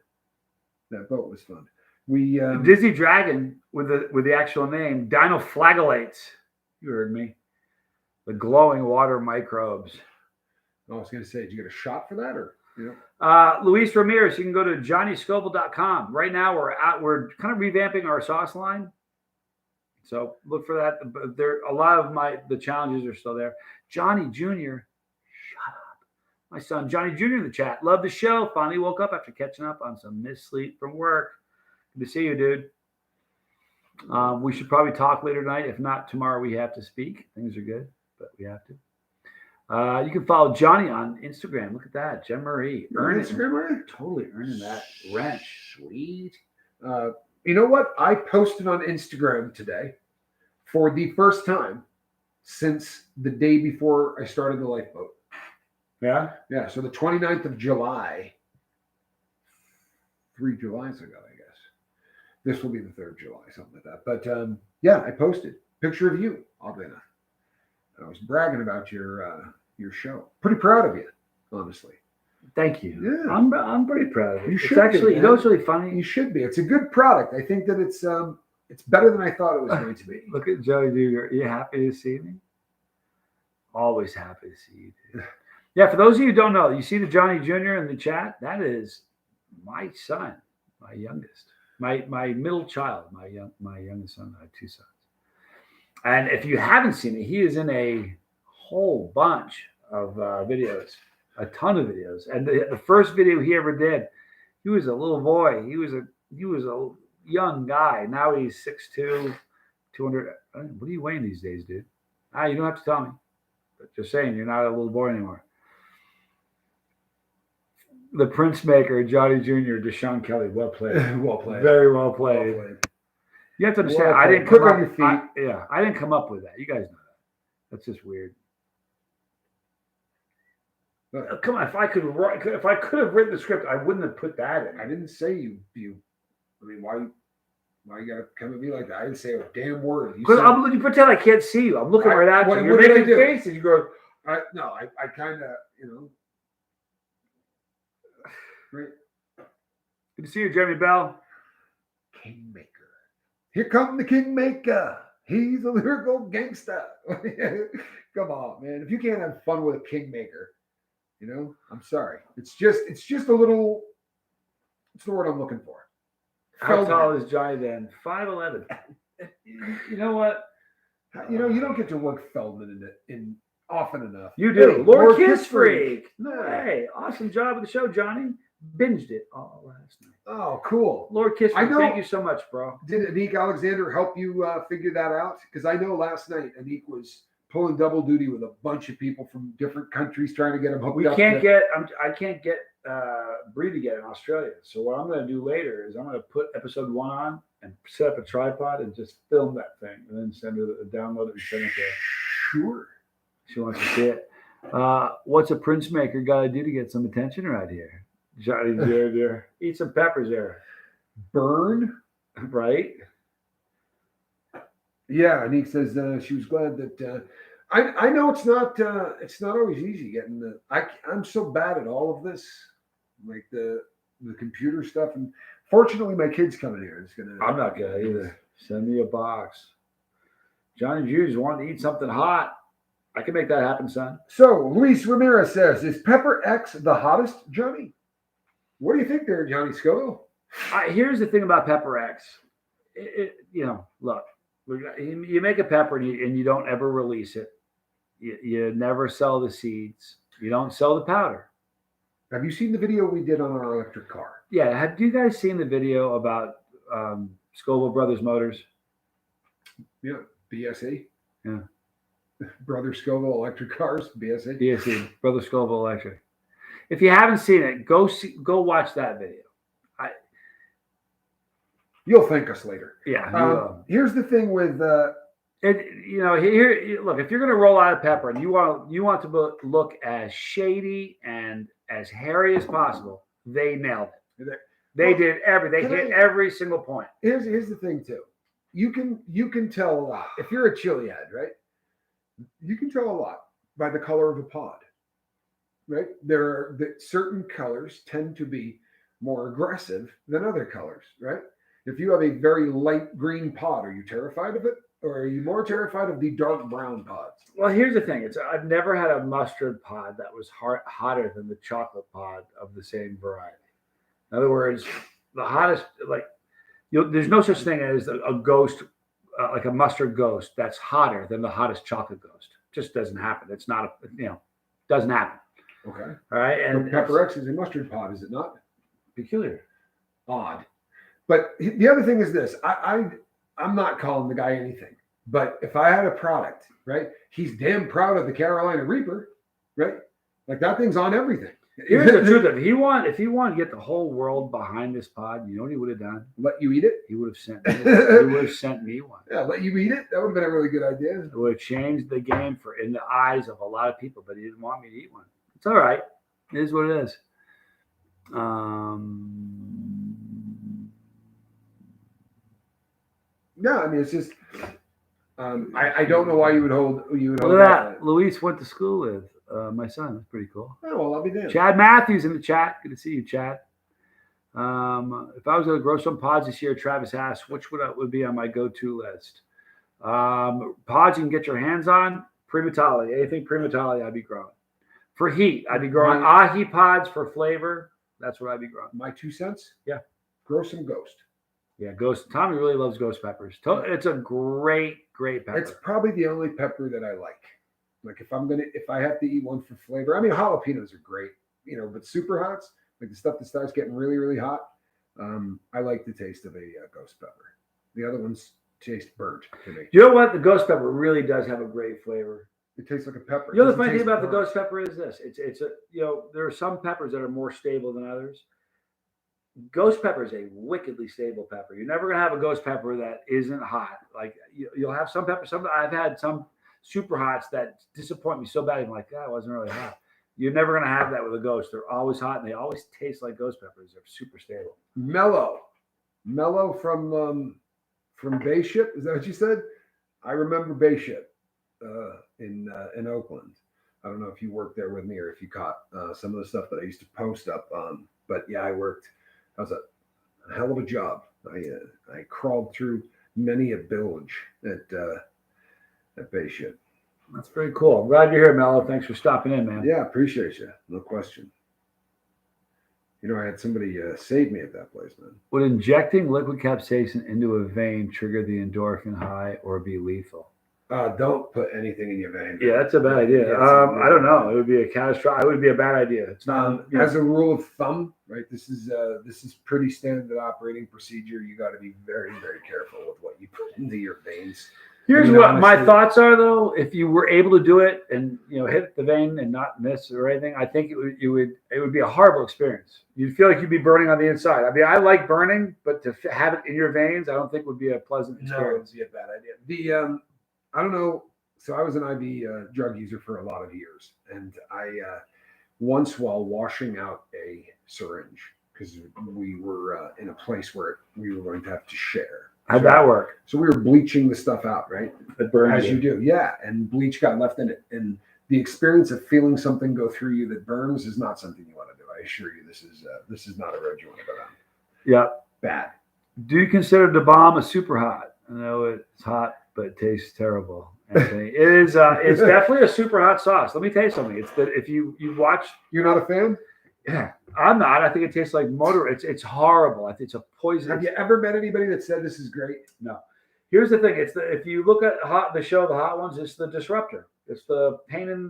That boat was fun. We Dizzy Dragon with the actual name Dinoflagellates. You heard me. The glowing water microbes. I was going to say, did you get a shot for that or? Luis Ramirez, you can go to johnnyscoble.com. Right now we're kind of revamping our sauce line. So look for that. There a lot of the challenges are still there. Johnny Jr. Shut up. My son Johnny Jr. in the chat. Love the show. Finally woke up after catching up on some missed sleep from work. Good to see you, dude. We should probably talk later tonight. If not, tomorrow we have to speak. Things are good, but we have to. You can follow Johnny on Instagram. Look at that. Jen Marie. Totally earning that rent. Sweet. You know what? I posted on Instagram today for the first time since the day before I started the lifeboat. Yeah? Yeah. So the 29th of July, 3 Julys ago, I guess. This will be the 3rd July, something like that. But I posted picture of you, oddly enough. I was bragging about your show. Pretty proud of you, honestly. Thank you. Yeah. I'm pretty proud of it. You It's should actually, be, it's really funny. You should be. It's a good product. I think that it's better than I thought it was going to be. Look at Joey Jr. Are you happy to see me? Always happy to see you, dude. Yeah, for those of you who don't know, you see the Johnny Jr. in the chat? That is my son, my youngest, my middle child, my youngest son. I have 2 sons. And if you haven't seen it, he is in a whole bunch of videos, a ton of videos. And the first video he ever did, he was a little boy. He was a young guy. Now he's 6'2", 200. What are you weighing these days, dude? You don't have to tell me. But just saying, you're not a little boy anymore. The Prince Maker, Johnny Jr., Deshaun Kelly. Well played. Well played. Very well played. Well played. You have to understand, Well I didn't played. come Quick up. on your feet. I didn't come up with that. You guys know that. That's just weird. Come on, if I could have written the script, I wouldn't have put that in. I didn't say you. I mean, why you gotta come at me like that? I didn't say a damn word. Because you pretend I can't see you. I'm looking right at you. You're making faces. You go. I kind of, Right. Good to see you, Jeremy Bell. Kingmaker. Here come the Kingmaker. He's a lyrical gangster. Come on, man. If you can't have fun with a Kingmaker, I'm sorry. It's just a little. What's the word I'm looking for? How tall is Johnny then? 5'11". You know what? You don't get to work Feldman in often enough. You do. Hey, Lord Kiss Freak. No. Hey, awesome job with the show, Johnny. Binged it all last night. Oh, cool. Lord Kiss Freak, I know. thank you so much, bro. Did Anik Alexander help you figure that out? Because I know last night Anik was pulling double duty with a bunch of people from different countries trying to get him hooked up. I can't get Bree to get in Australia. So what I'm going to do later is I'm going to put episode 1 on and set up a tripod and just film that thing and then send her the download it and send it to her. Sure. She wants to see it. What's a Prince Maker got to do to get some attention right here? Johnny Jr. Eat some peppers there. Burn. Right? Yeah, Anik says she was glad that I know it's not always easy getting the I'm so bad at all of this, like the computer stuff, and fortunately my kid's coming here. I'm not good either. Send me a box. Johnny Jr.'s wanting to eat something hot. I can make that happen, son. So Luis Ramirez says, "Is Pepper X the hottest, Johnny? What do you think there, Johnny Scoville?" Here's the thing about Pepper X. Look, you make a pepper and you don't ever release it. You never sell the seeds. You don't sell the powder. Have you seen the video we did on our electric car? Yeah. Have you guys seen the video about Scoville Brothers Motors? Yeah, BSE. Yeah. Brother Scoville Electric Cars, BSE. BSE, Brother Scoville Electric. If you haven't seen it, go watch that video. You'll thank us later. Yeah. Here's the thing with look, if you're going to roll out a pepper and you want to look as shady and as hairy as possible, they nailed it. They did everything. They hit every single point. Here's the thing too. You can tell a lot if you're a chili head, right? You can tell a lot by the color of a pod, right? Certain colors tend to be more aggressive than other colors, right? If you have a very light green pod, are you terrified of it? Or are you more terrified of the dark brown pods? Well, here's the thing. I've never had a mustard pod that was hotter than the chocolate pod of the same variety. In other words, the hottest, there's no such thing as a ghost, like a mustard ghost that's hotter than the hottest chocolate ghost. Just doesn't happen. It's not doesn't happen. Okay. All right. And Pepper X is a mustard pod, is it not? Peculiar. Odd. But the other thing is this. I'm not calling the guy anything. But if I had a product, right, he's damn proud of the Carolina Reaper, right? Like that thing's on everything. Here's the truth of it. If he wanted to get the whole world behind this pod, you know what he would have done? Let you eat it? He would have sent me one. He would have sent me one. Yeah, let you eat it? That would have been a really good idea. It would have changed the game in the eyes of a lot of people, but he didn't want me to eat one. It's all right. It is what it is. No, I mean, it's just, I don't know why you would hold Look at that. Luis went to school with my son. That's pretty cool. Oh, well, I'll be damned. Chad Matthews in the chat. Good to see you, Chad. If I was going to grow some pods this year, Travis asked, which would be on my go-to list? Pods you can get your hands on, Primatali. Anything Primatali, I'd be growing. For heat, I'd be growing ahi pods for flavor. That's what I'd be growing. My 2 cents? Yeah. Grow some Ghost. Yeah, Ghost. Tommy really loves ghost peppers. It's a great pepper. It's probably the only pepper that I like. Like if I have to eat one for flavor, I mean, jalapenos are great, but super hots, like the stuff that starts getting really, really hot. I like the taste of a ghost pepper. The other ones taste burnt to me. You know what? The ghost pepper really does have a great flavor. It tastes like a pepper. You know, the funny thing about the ghost pepper is this: there are some peppers that are more stable than others. Ghost pepper is a wickedly stable pepper. You're never going to have a ghost pepper that isn't hot. Like you'll have some peppers. I've had some super hots that disappoint me so bad. I'm like, it wasn't really hot. You're never going to have that with a ghost. They're always hot and they always taste like ghost peppers. They're super stable. Mellow from Bay Ship. Is that what you said? I remember Bay Ship in Oakland. I don't know if you worked there with me or if you caught some of the stuff that I used to post up on. But yeah, I worked. That was a hell of a job. I crawled through many a bilge at Bay Ship. That's very cool. I'm glad you're here, Mello. Thanks for stopping in, man. Yeah, appreciate you. No question. I had somebody save me at that place, man. Would injecting liquid capsaicin into a vein trigger the endorphin high or be lethal? Don't put anything in your vein. Yeah, that's a bad idea. I don't know. It would be a catastrophic. It would be a bad idea. It's not. As a rule of thumb, right? This is pretty standard operating procedure. You got to be very, very careful with what you put into your veins. Here's what my thoughts are, though. If you were able to do it and hit the vein and not miss or anything, I think it would be a horrible experience. You'd feel like you'd be burning on the inside. I mean, I like burning, but to have it in your veins, I don't think would be a pleasant experience. No, it would be a bad idea. I don't know. So I was an IV drug user for a lot of years, and I once, while washing out a syringe, because we were in a place where we were going to have to share. How'd that work? So we were bleaching the stuff out, right? It burns as you do, yeah. And bleach got left in it, and the experience of feeling something go through you that burns is not something you want to do. I assure you, this is not a road you want to go down. Yeah, bad. Do you consider the bomb a super hot? I know it's hot. but it tastes terrible. Anthony. It is. It's definitely a super hot sauce. Let me tell you something. It's that if you watch, You're not a fan? yeah, I'm not. I think it tastes like motor. It's horrible. I think it's a poison. Have you ever met anybody that said this is great? No. Here's the thing. It's if you look at the show, The Hot Ones, it's the disruptor. It's the pain in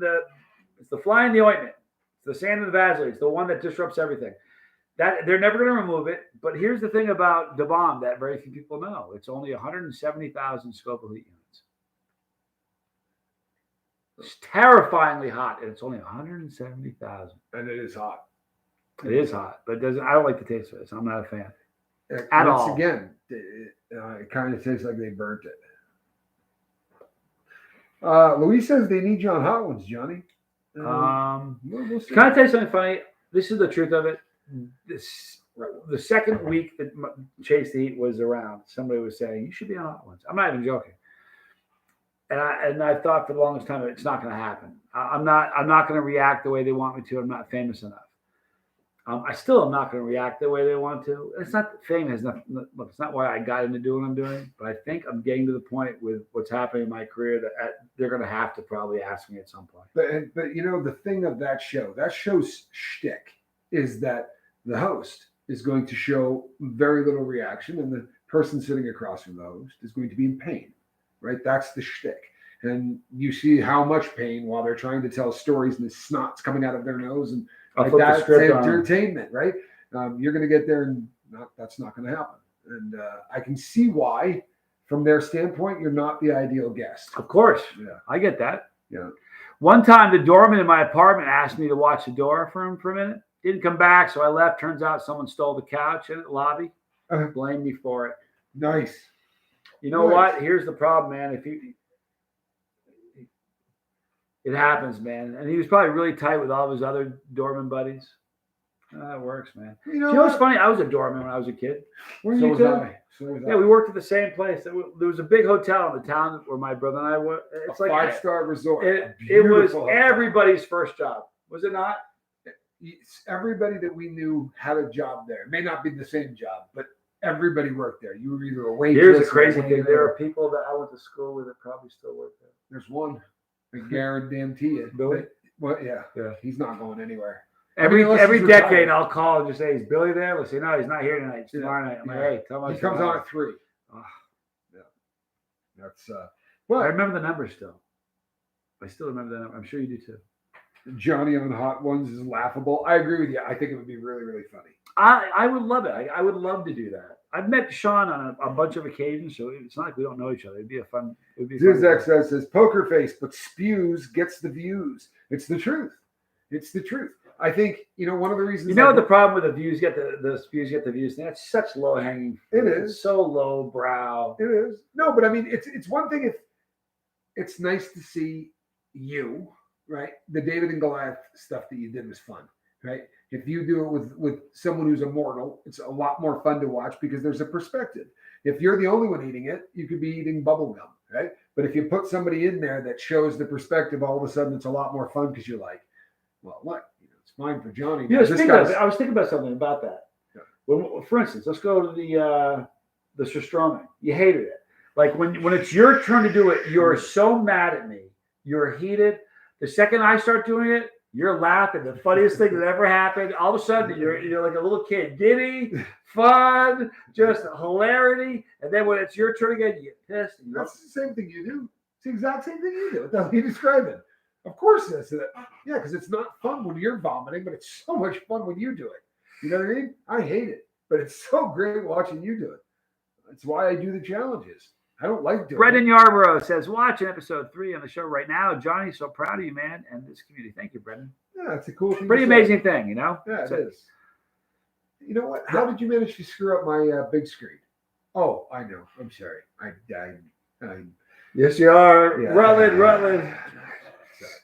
it's the fly in the ointment. It's the sand in the Vaseline. It's the one that disrupts everything. That they're never going to remove it. But here's the thing about the bomb that very few people know. It's only 170,000 Scoville heat units. It's terrifyingly hot, and it's only 170,000. And it is hot. It is hot, but it doesn't. I don't like the taste of it, so I'm not a fan. Once all. again, it kind of tastes like they burnt it. Louise says they need you on Hot Ones, Johnny. We'll see. Can I tell you something funny? This is the truth of it. The second week that Chase the Heat was around, somebody was saying, you should be on Hot Ones. I'm not even joking. And I thought for the longest time, it's not going to happen. I'm not going to react the way they want me to. I'm not famous enough. I still am not going to react the way they want to. It's not fame has nothing. Look, it's not why I got into doing what I'm doing, but I think I'm getting to the point with what's happening in my career that they're going to have to probably ask me at some point. But you know, the thing of that show's shtick is that the host is going to show very little reaction, and the person sitting across from the host is going to be in pain, right? That's the shtick. And you see how much pain while they're trying to tell stories and the snot's coming out of their nose and like that's entertainment, right? You're going to get there and that's not going to happen. And I can see why, from their standpoint, you're not the ideal guest. Of course. Yeah. I get that. Yeah. One time, the doorman in my apartment asked me to watch the door for him for a minute. Didn't come back, so I left. Turns out someone stole the couch in the lobby. Blamed me for it. Nice. You know what? Here's the problem, man. It happens, man. And he was probably really tight with all of his other doorman buddies. That works, man. You know what's funny? I was a doorman when I was a kid. Were you too? Yeah, we worked at the same place. There was a big hotel in the town where my brother and I were. It's like 5-star resort. It was everybody's first job, was it not? Everybody that we knew had a job there. It may not be the same job, but everybody worked there. You were either a waitress. Here's the crazy thing: there are people that I went to school with that probably still work there. There's one. I guarantee you. Billy? Well, yeah. He's not going anywhere. Every decade, I'll call and just say, "Is Billy there?" They'll say, "No, he's not here tonight. It's tomorrow night." I'm like, "Hey, tell him." He comes on at 3. Oh. Yeah. That's well. I remember the number still. I still remember the number. I'm sure you do too. Johnny on Hot Ones is laughable. I agree with you. I think it would be really, really funny. I would love it. I would love to do that. I've met Sean on a bunch of occasions, so it's not like we don't know each other. It'd be a fun. Zizek says, "Poker face, but spews gets the views." It's the truth. It's the truth. I think one of the reasons. You know the problem with the views get the spews get the views. That's such low hanging. It is it's so low brow. It is but I mean it's one thing if it's nice to see you. Right, the David and Goliath stuff that you did was fun, right? If you do it with someone who's immortal, it's a lot more fun to watch because there's a perspective. If you're the only one eating it, you could be eating bubble gum, right? But if you put somebody in there that shows the perspective, all of a sudden it's a lot more fun because you're like, well, look, it's fine for Johnny. I was thinking about something about that. Yeah. When, for instance, let's go to the Surströmming. You hated it. Like when it's your turn to do it, you're so mad at me. You're heated. The second I start doing it, you're laughing. The funniest thing that ever happened. All of a sudden, you're like a little kid, giddy, fun, just hilarity. And then when it's your turn again, you get pissed. That's the same thing you do. It's the exact same thing you do. That's what you describe it. Of course, that's it. Yeah, because it's not fun when you're vomiting, but it's so much fun when you do it. You know what I mean? I hate it, but it's so great watching you do it. That's why I do the challenges. I don't like doing Brendan Yarborough says, watching episode 3 on the show right now. Johnny's so proud of you, man, and this community. Thank you, Brendan. Yeah, it's a cool thing. Pretty amazing thing, Yeah, it is. You know what? How did you manage to screw up my big screen? Oh, I know. I'm sorry. Yes, you are. Yeah. Rutland.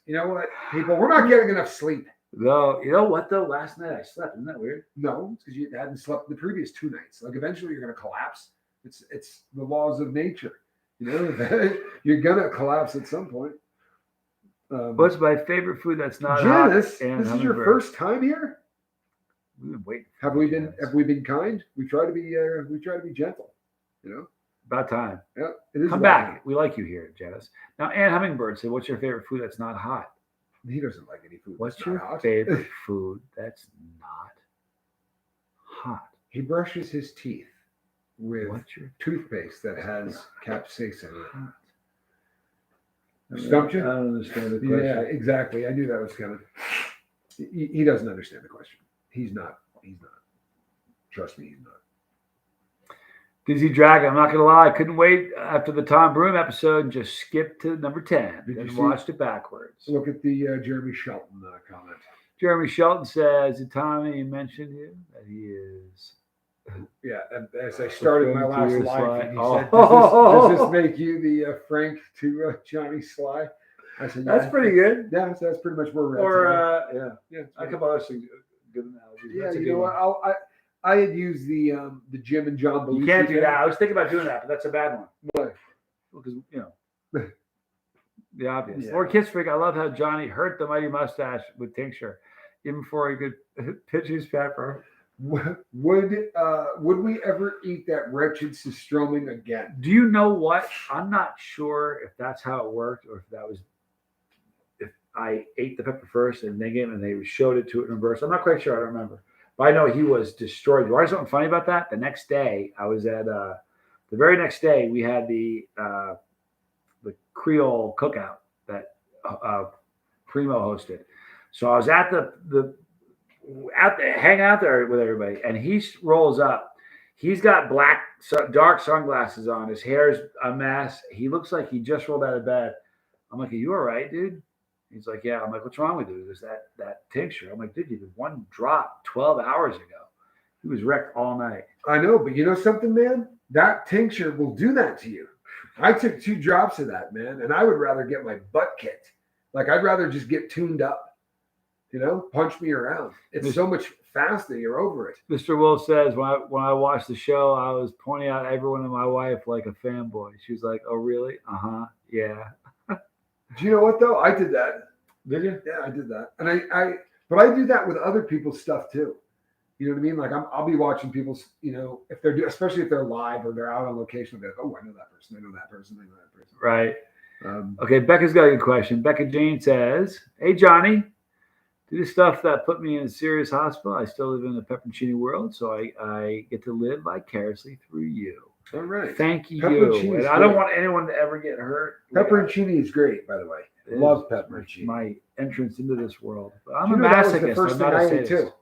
You know what, people? We're not getting enough sleep. No, you know what though? Last night I slept. Isn't that weird? No, it's because you hadn't slept the previous 2 nights. Like eventually you're going to collapse. It's the laws of nature. You're going to collapse at some point. What's my favorite food that's not Janice, hot? This is your first time here? We've been waiting. Have we been kind? We try to be gentle, About time. Yep, it is Come about back. We like you here, Janice. Now, Ann Hummingbird said, "What's your favorite food that's not hot?" time. He doesn't like any food. What's that's your not hot. favorite food that's not hot? He brushes his teeth with What's your toothpaste that has capsaicin in it. hot? Stumped you? I don't understand the question. Yeah, exactly. I knew that was coming. He doesn't understand the question. He's not. Trust me, he's not. Dizzy Dragon, I'm not gonna lie, I couldn't wait after the Tom Broom episode and just skipped to number 10 Did you and see- watched it backwards. Look at the Jeremy Shelton comment. Jeremy Shelton says, "Did Tommy mention you that he is?" Yeah, and as I started my last Referring to your live, slide. he Oh. said, does this make you the Frank to Johnny Sly? I said, That's yeah. pretty good. Yeah, so that's pretty much where we're Or at. yeah, Yeah, a couple other things. Good analogies. yeah, That's a you good know one. what? I had used the Jim and John Belushi. You can't do thing. that. I was thinking about doing that, but that's a bad one. Why? Because the obvious. Yeah. Or Kiss Freak. I love how Johnny hurt the mighty mustache with tincture, even before he could pitch his pepper. Would we ever eat that wretched Sistroming again? Do you know what? I'm not sure if that's how it worked, or if I ate the pepper first and they showed it to it in reverse. I'm not quite sure. I don't remember. But I know he was destroyed. You want to know something funny about that? The next day, I was at the very next day we had the Creole cookout that Primo hosted. So I was at hang out there with everybody, and he rolls up. He's got dark sunglasses on. His hair's a mess. He looks like he just rolled out of bed. I'm like, "Are you all right, dude?" He's like, "Yeah." I'm like, "What's wrong with you?" He goes, that tincture. I'm like, "Dude, you did one drop 12 hours ago." He was wrecked all night. I know, but you know something, man? That tincture will do that to you. I took 2 drops of that, man, and I would rather get my butt kicked. Like, I'd rather just get tuned up. You know, punch me around. It's so much faster. You're over it. Mr. Wolf says, when I watched the show, I was pointing out everyone and my wife like a fanboy. She was like, "Oh, really? Uh-huh. Yeah." Do you know what though? I did that. Did you? Yeah, I did that, and but I do that with other people's stuff too. You know what I mean? Like I'll be watching people's, if they're especially if they're live or they're out on location, I'll be like, "Oh, I know that person. I know that person. I know that person." Right. Um, Okay, Becca's got a good question. Becca Jane says, "Hey, Johnny, do the stuff that put me in a serious hospital. I still live in the pepperoncini world, so I get to live vicariously through you. all right. Thank you." Pepperoncini is And I don't great. want anyone to ever get hurt. Pepperoncini is great, by the way. It Love is pepperoncini. My entrance into this world. But I'm Do a you know that was masochist. the first I'm thing not a I ate sadist. too.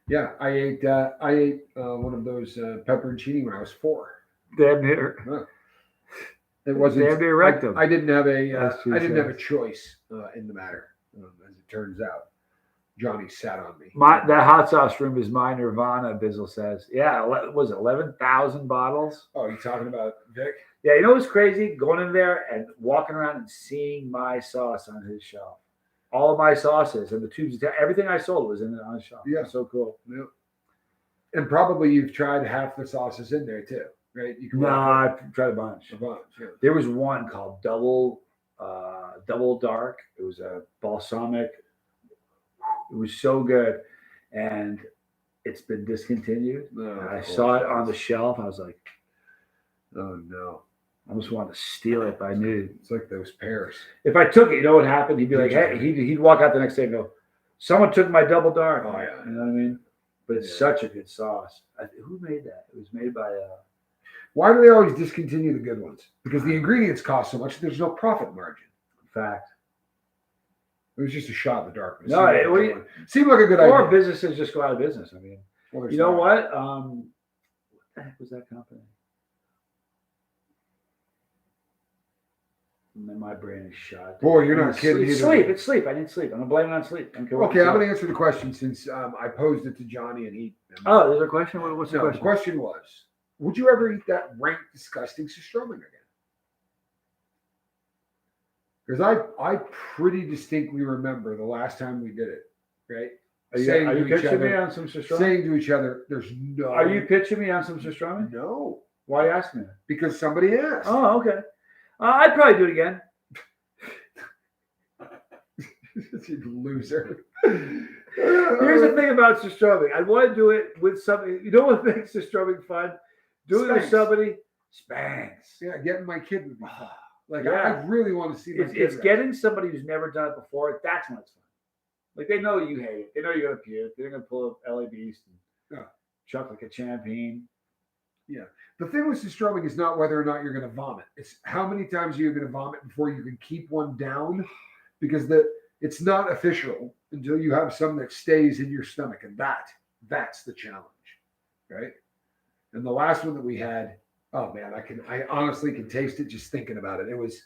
Yeah, I ate one of those pepperoncini when I was 4. Damn near. It wasn't. Damn near rectum. I didn't have a. That's too I didn't have a sad. choice in the matter. As it turns out, Johnny sat on me. That hot sauce room is my nirvana, Bizzle says. Yeah, was it 11,000 bottles? Oh, you talking about Vic? Yeah, you know what's crazy? Going in there and walking around and seeing my sauce on his shelf. All of my sauces and the tubes, everything I sold was in it on his shelf. Yeah. So cool. Yep. And probably you've tried half the sauces in there too, right? You can No, walk I tried a bunch. a bunch. Yeah. There was one called Double Dark. It was a balsamic. It was so good. And it's been discontinued. No, And I of saw it course. on the shelf. I was like, Oh no, I almost wanted to steal it, but I knew it's like those pears. if I took it, you know what happened? He'd be like, "Hey," he'd walk out the next day and go, "Someone took my Double Dark." Oh, yeah. You know what I mean? But it's Yeah. such a good sauce. Who made that? It was made by Why do they always discontinue the good ones? Because the ingredients cost so much. There's no profit margin. Fact. It was just a shot in the dark. No, Seemed like a good or idea. businesses just go out of business. I mean, Well, there's you know not. what? What the heck was that company? My brain is shot. Boy, you're not kidding It's either. sleep. It's sleep. I didn't sleep. I'm gonna blame it on sleep. Okay, I'm going to answer the question since I posed it to Johnny and he. Oh, there's a question. What's the No, the question? question was, would you ever eat that rank, disgusting Sistroming again? Because I pretty distinctly remember the last time we did it, right? Are you Saying to each pitching me other- on some Sistroming? Saying to each other, there's no. Are you pitching me on some Sistroming? No, Why are you asking me that? because somebody asked. Oh, okay. I'd probably do it again. You loser. Here's the thing about Strobing. I want to do it with somebody. You know what makes Strobing fun? Doing it with Spanx. somebody. Spanx. Yeah, getting my kid would be fun. Like Yeah. I really want to see my kid. It's race. getting somebody who's never done it before. That's when it's fun. Like they know you hate it. They know you're gonna puke. They're gonna pull up LA Beast and chuck like a champion. Yeah. The thing with strobing is not whether or not you're going to vomit. It's how many times you're going to vomit before you can keep one down, because it's not official until you have some that stays in your stomach, and that's the challenge, right? And the last one that we had, oh man, I honestly can taste it just thinking about it. It was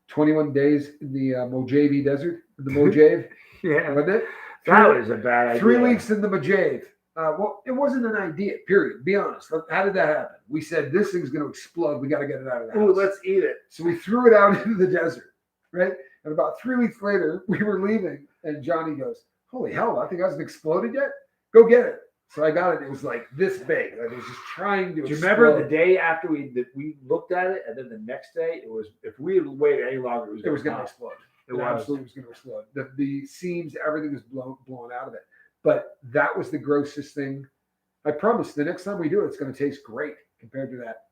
21 days in the Mojave Desert, in the Mojave, Yeah, wasn't it? that was a bad idea. 3 weeks in the Mojave. Well, it wasn't an idea, period. Be honest. How did that happen? We said, this thing's going to explode. We got to get it out of the house. Ooh, let's eat it. So we threw it out into the desert, right? And about 3 weeks later, we were leaving, and Johnny goes, holy hell, that thing hasn't exploded yet? Go get it. So I got it. It was like this big. Like it was just trying to Do you explode. remember the day after we looked at it, and then the next day it was, if we had waited any longer, It was going to explode. It was. Absolutely was going to explode. The seams, everything was blown out of it. But that was the grossest thing. I promise the next time we do it, it's going to taste great compared to that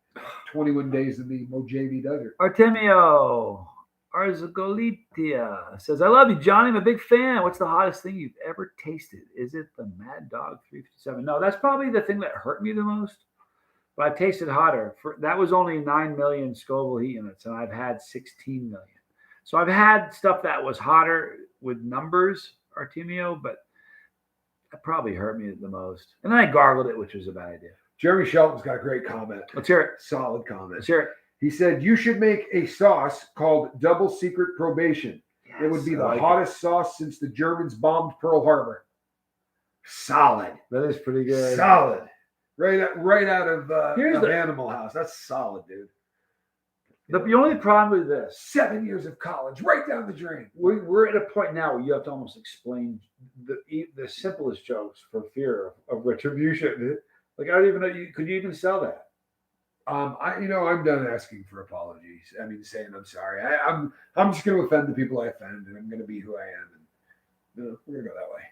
21 days in the Mojave Desert. Artemio Arzgolitia says, I love you, Johnny. I'm a big fan. What's the hottest thing you've ever tasted? Is it the Mad Dog 357? No, that's probably the thing that hurt me the most. But I've tasted hotter. That was only 9 million Scoville heat units, and I've had 16 million. So I've had stuff that was hotter with numbers, Artemio, but that probably hurt me the most. And then I gargled it, which was a bad idea. Jeremy Shelton's got a great comment. Let's hear it. Solid comment. Let's hear it. He said, you should make a sauce called Double Secret Probation. Yes, it would be the I like hottest sauce since the Germans bombed Pearl Harbor. Solid. That is pretty good. Solid. Right out of Here's the Animal House. That's solid, dude. The only problem with this, 7 years of college, right down the drain. we're at a point now where you have to almost explain the simplest jokes for fear of retribution. Like I don't even know. Could you even sell that? I'm done asking for apologies. I mean, saying I'm sorry. I'm just going to offend the people I offend, and I'm going to be who I am. And we're going to go that way.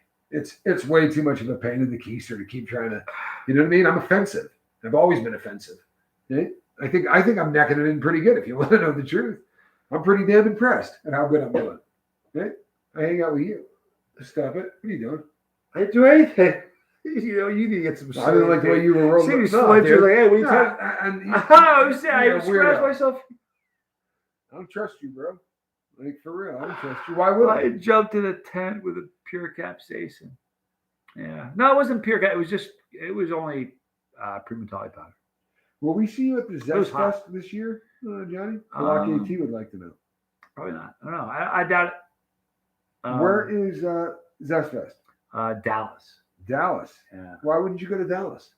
It's way too much of a pain in the keister to keep trying to, you know what I mean? I'm offensive. I've always been offensive. Okay? I think I'm necking it in pretty good. If you want to know the truth, I'm pretty damn impressed at how good I'm doing. Okay? I hang out with you. Stop it. What are you doing? I didn't do anything. You need to get some. I didn't like the way you were rolling. See me slipped. You're like, hey, what are you talking? I expressed myself. I don't trust you, bro. Like for real, I don't trust you. Why would I jumped in a tent with a pure capsaicin. Yeah, no, it wasn't pure. It was only Primatali powder. Will we see you at the Zest hot. Fest this year, Johnny? Block AT would like to know. Probably not. I don't know. I doubt it. Where is Zest Fest? Dallas. Dallas. Yeah. Why wouldn't you go to Dallas?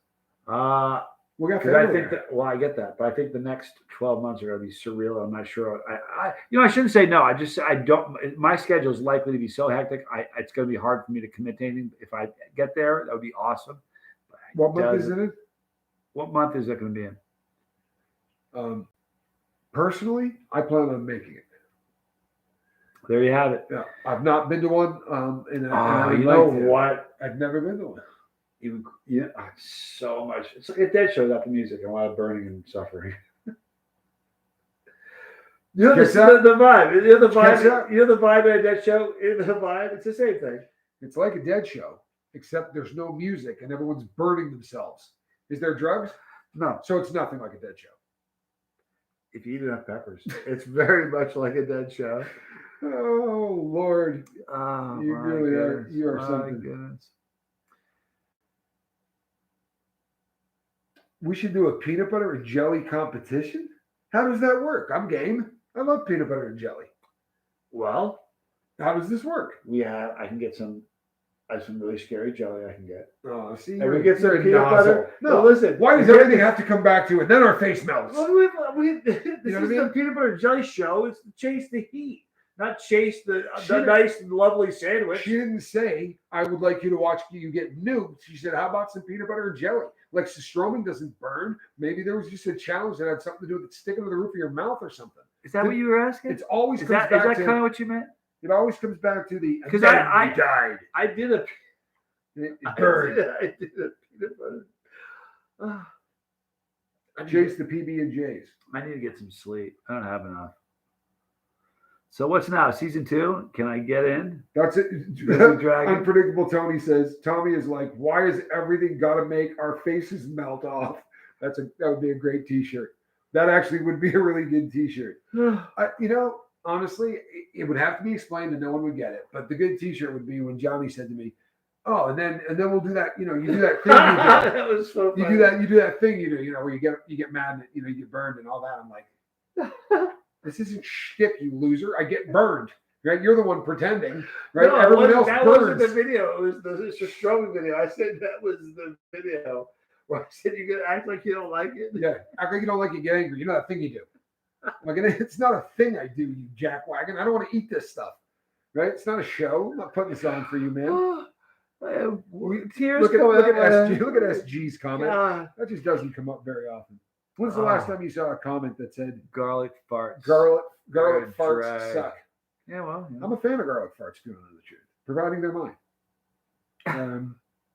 We got I think that. Well, I get that, but I think the next 12 months are going to be surreal. I'm not sure. I shouldn't say no. I don't. My schedule is likely to be so hectic. It's going to be hard for me to commit to anything. If I get there, that would be awesome. What month is it in? What month is it going to be in? Personally, I plan on making it. There you have it. Yeah, I've not been to one. You know what? I've never been to one. So much. It's like a dead show without the music and a lot of burning and suffering. The vibe. You know the vibe. You know the vibe of a dead show. The vibe. It's the same thing. It's like a dead show, except there's no music and everyone's burning themselves. Is there drugs? No. So it's nothing like a dead show. If you eat enough peppers, it's very much like a dead show. Oh Lord! Oh, you really are. You are something. Goodness. We should do a peanut butter and jelly competition. How does that work? I'm game. I love peanut butter and jelly. Well, how does this work? I can get some. I have some really scary jelly I can get. Oh, see, and we get some peanut butter. No, well, listen. Why does everything have to come back to it? Then our face melts. Well, this is the peanut butter and jelly show. It's to chase the heat, not chase the nice and lovely sandwich. She didn't say, I would like you to watch you get nuked. She said, how about some peanut butter and jelly? Like Stroming doesn't burn. Maybe there was just a challenge that had something to do with it sticking to the roof of your mouth or something. Is that what you were asking? It's always is that kind of what you meant? It always comes back to the 'Cause "and I- then we died. I did a It burned. I did a peanut butter. Ah. Chase the PB and J's. I need to get some sleep. I don't have enough. So what's now? Season 2? Can I get in? That's it. Dragon. Unpredictable Tony says. Tommy is like, why is everything got to make our faces melt off? That would be a great T-shirt. That actually would be a really good T-shirt. Honestly, it would have to be explained and no one would get it. But the good T-shirt would be when Johnny said to me, "Oh, and then we'll do that. You do that thing. That was so funny. You do that thing. Where you get mad and you get burned and all that." I'm like, this isn't shtick, you loser. I get burned. Right? You're the one pretending. Right? No, Everyone else that burns. wasn't the video. It was the Strowman video. I said that was the video where I said you're gonna act like you don't like it. Yeah, act like you don't like it. Get angry. You know that thing you do. Like, it's not a thing I do, you jackwagon. I don't want to eat this stuff. Right? It's not a show. I'm not putting this on for you, man. Tears. Look at SG. Look at SG's comment. God. That just doesn't come up very often. When's the last time you saw a comment that said Garlic farts? garlic Good farts drag. suck? Yeah, well, yeah. I'm a fan of garlic farts, to be honest with you, providing they're mine.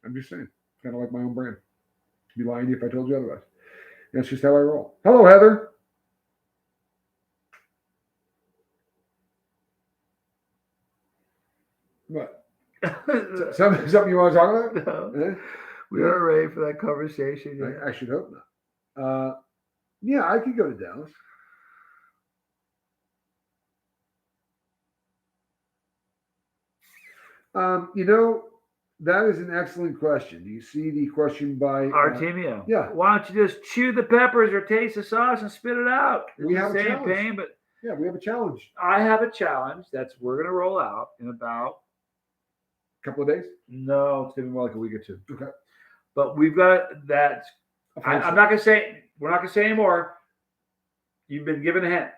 I'm just saying, kind of like my own brand. I'd be lying to you if I told you otherwise. That's just how I roll. Hello, Heather. What? Something you want to talk about? No. We are ready for that conversation. I should hope not. Yeah, I could go to Dallas. That is an excellent question. Do you see the question by Artemio? yeah. Why don't you just chew the peppers or taste the sauce and spit it out? We have a the same challenge. pain, but Yeah, we have a challenge. I have a challenge we're gonna roll out in about A couple of days. no, it's gonna be more like a week or two. Okay. But we've got that. I'm not gonna say we're not gonna say anymore. You've been given a hint,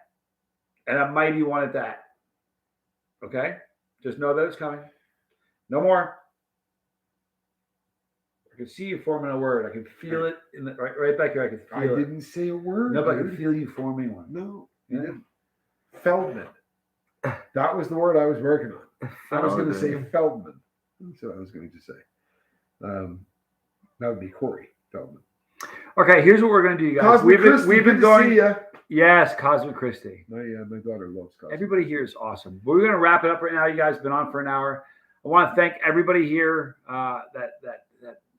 and a mighty one at that. Okay, just know that it's coming. No more. I can see you forming a word. I can feel it in the right back here. I can feel it. I didn't say a word. No, but I can dude. feel you forming one. No, Yeah. you didn't. Feldman. That was the word I was working on. I was going to say Feldman. That's what I was going to say. That would be Corey Feldman. Okay, here's what we're gonna do, guys. Cosmic Christie, we've been good to going. see ya. Yes, Cosmic Christie. My daughter loves Cosmic. Everybody here is awesome. We're going to wrap it up right now. You guys have been on for an hour. I want to thank everybody here that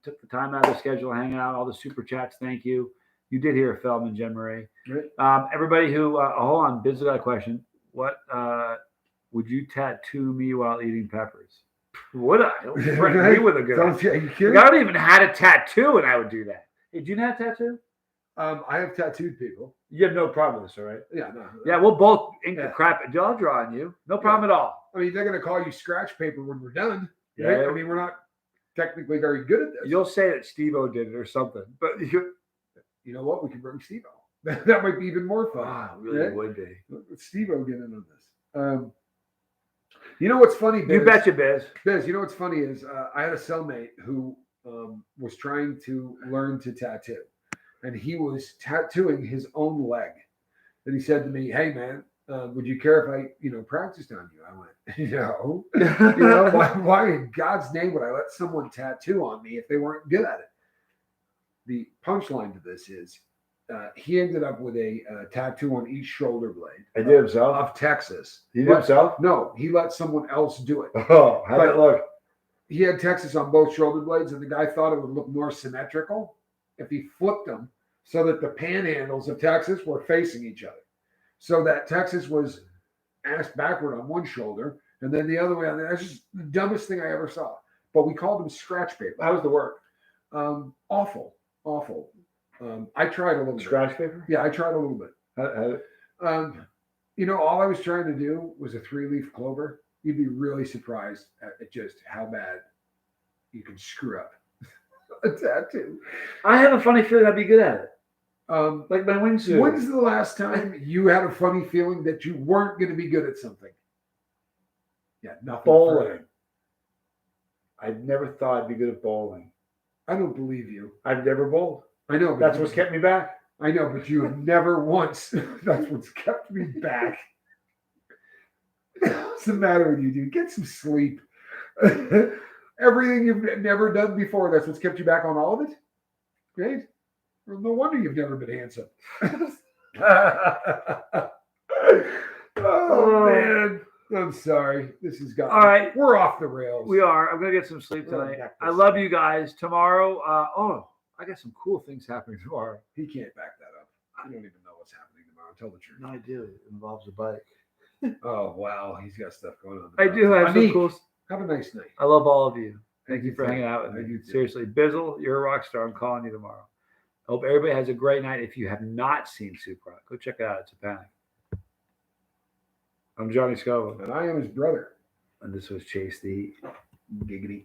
took the time out of their schedule to hang out. All the super chats. Thank you. You did hear Feldman, Jen Marie. Right. Everybody who hold on, Biz got a question. What would you tattoo me while eating peppers? Would I? Don't threaten me with a good. Are you kidding? Like, I don't even had a tattoo, and I would do that. Hey, do you not have a tattoo? I have tattooed people. You have no problem with this, all right? Yeah, no. Yeah, we'll both ink the Yeah. crap. I'll draw on you. No problem at all. I mean, they're going to call you scratch paper when we're done. Yeah. Right? I mean, we're not technically very good at this. You'll say that Steve-O did it or something. But You know what? We can bring Steve-O. That might be even more fun. really right? would be. Let Steve-O get in on this. You know what's funny, Biz? You betcha, Biz. Biz, you know what's funny is I had a cellmate who was trying to learn to tattoo. And he was tattooing his own leg. And he said to me, "Hey, man, would you care if I, practiced on you?" I went, "No." Why in God's name would I let someone tattoo on me if they weren't good at it? The punchline to this is he ended up with a tattoo on each shoulder blade. I did himself. Of Texas. He did himself? No, he let someone else do it. Oh, how'd But- it look? He had Texas on both shoulder blades, and the guy thought it would look more symmetrical if he flipped them so that the panhandles of Texas were facing each other. So that Texas was ass backward on one shoulder, and then the other way on the other. That's just the dumbest thing I ever saw. But we called them scratch paper. How was the work? Awful. I tried a little bit. Scratch paper? Yeah, I tried a little bit. How- All I was trying to do was a 3-leaf clover. You'd be really surprised at just how bad you can screw up a tattoo. I have a funny feeling I'd be good at it. Like my wingsuit. When's the last time you had a funny feeling that you weren't going to be good at something? Yeah, nothing. Bowling. I never thought I'd be good at bowling. I don't believe you. I've never bowled. I know. But That's what's kept me back. I know, but you have never once. That's what's kept me back. What's the matter with you, dude? Get some sleep. Everything you've never done before, that's what's kept you back on all of it? Great. Well, no wonder you've never been handsome. Oh, man. I'm sorry. This has got All right. We're off the rails. We are. I'm gonna get some sleep Oh, tonight. necklace. I love you guys. Tomorrow, I got some cool things happening tomorrow. He can't back that up. I don't even know what's happening tomorrow. Tell the truth. No, I do. It involves a bike. Oh, wow. He's got stuff going on. I do have some Anik, cool. Have a nice night. I love all of you. Thank I you do for too. hanging out with I me. do too. Seriously, Bizzle, you're a rock star. I'm calling you tomorrow. Hope everybody has a great night. If you have not seen Soup Rock, go check it out. It's a panic. I'm Johnny Scoville, And I am his brother. and this was Chase the Giggity.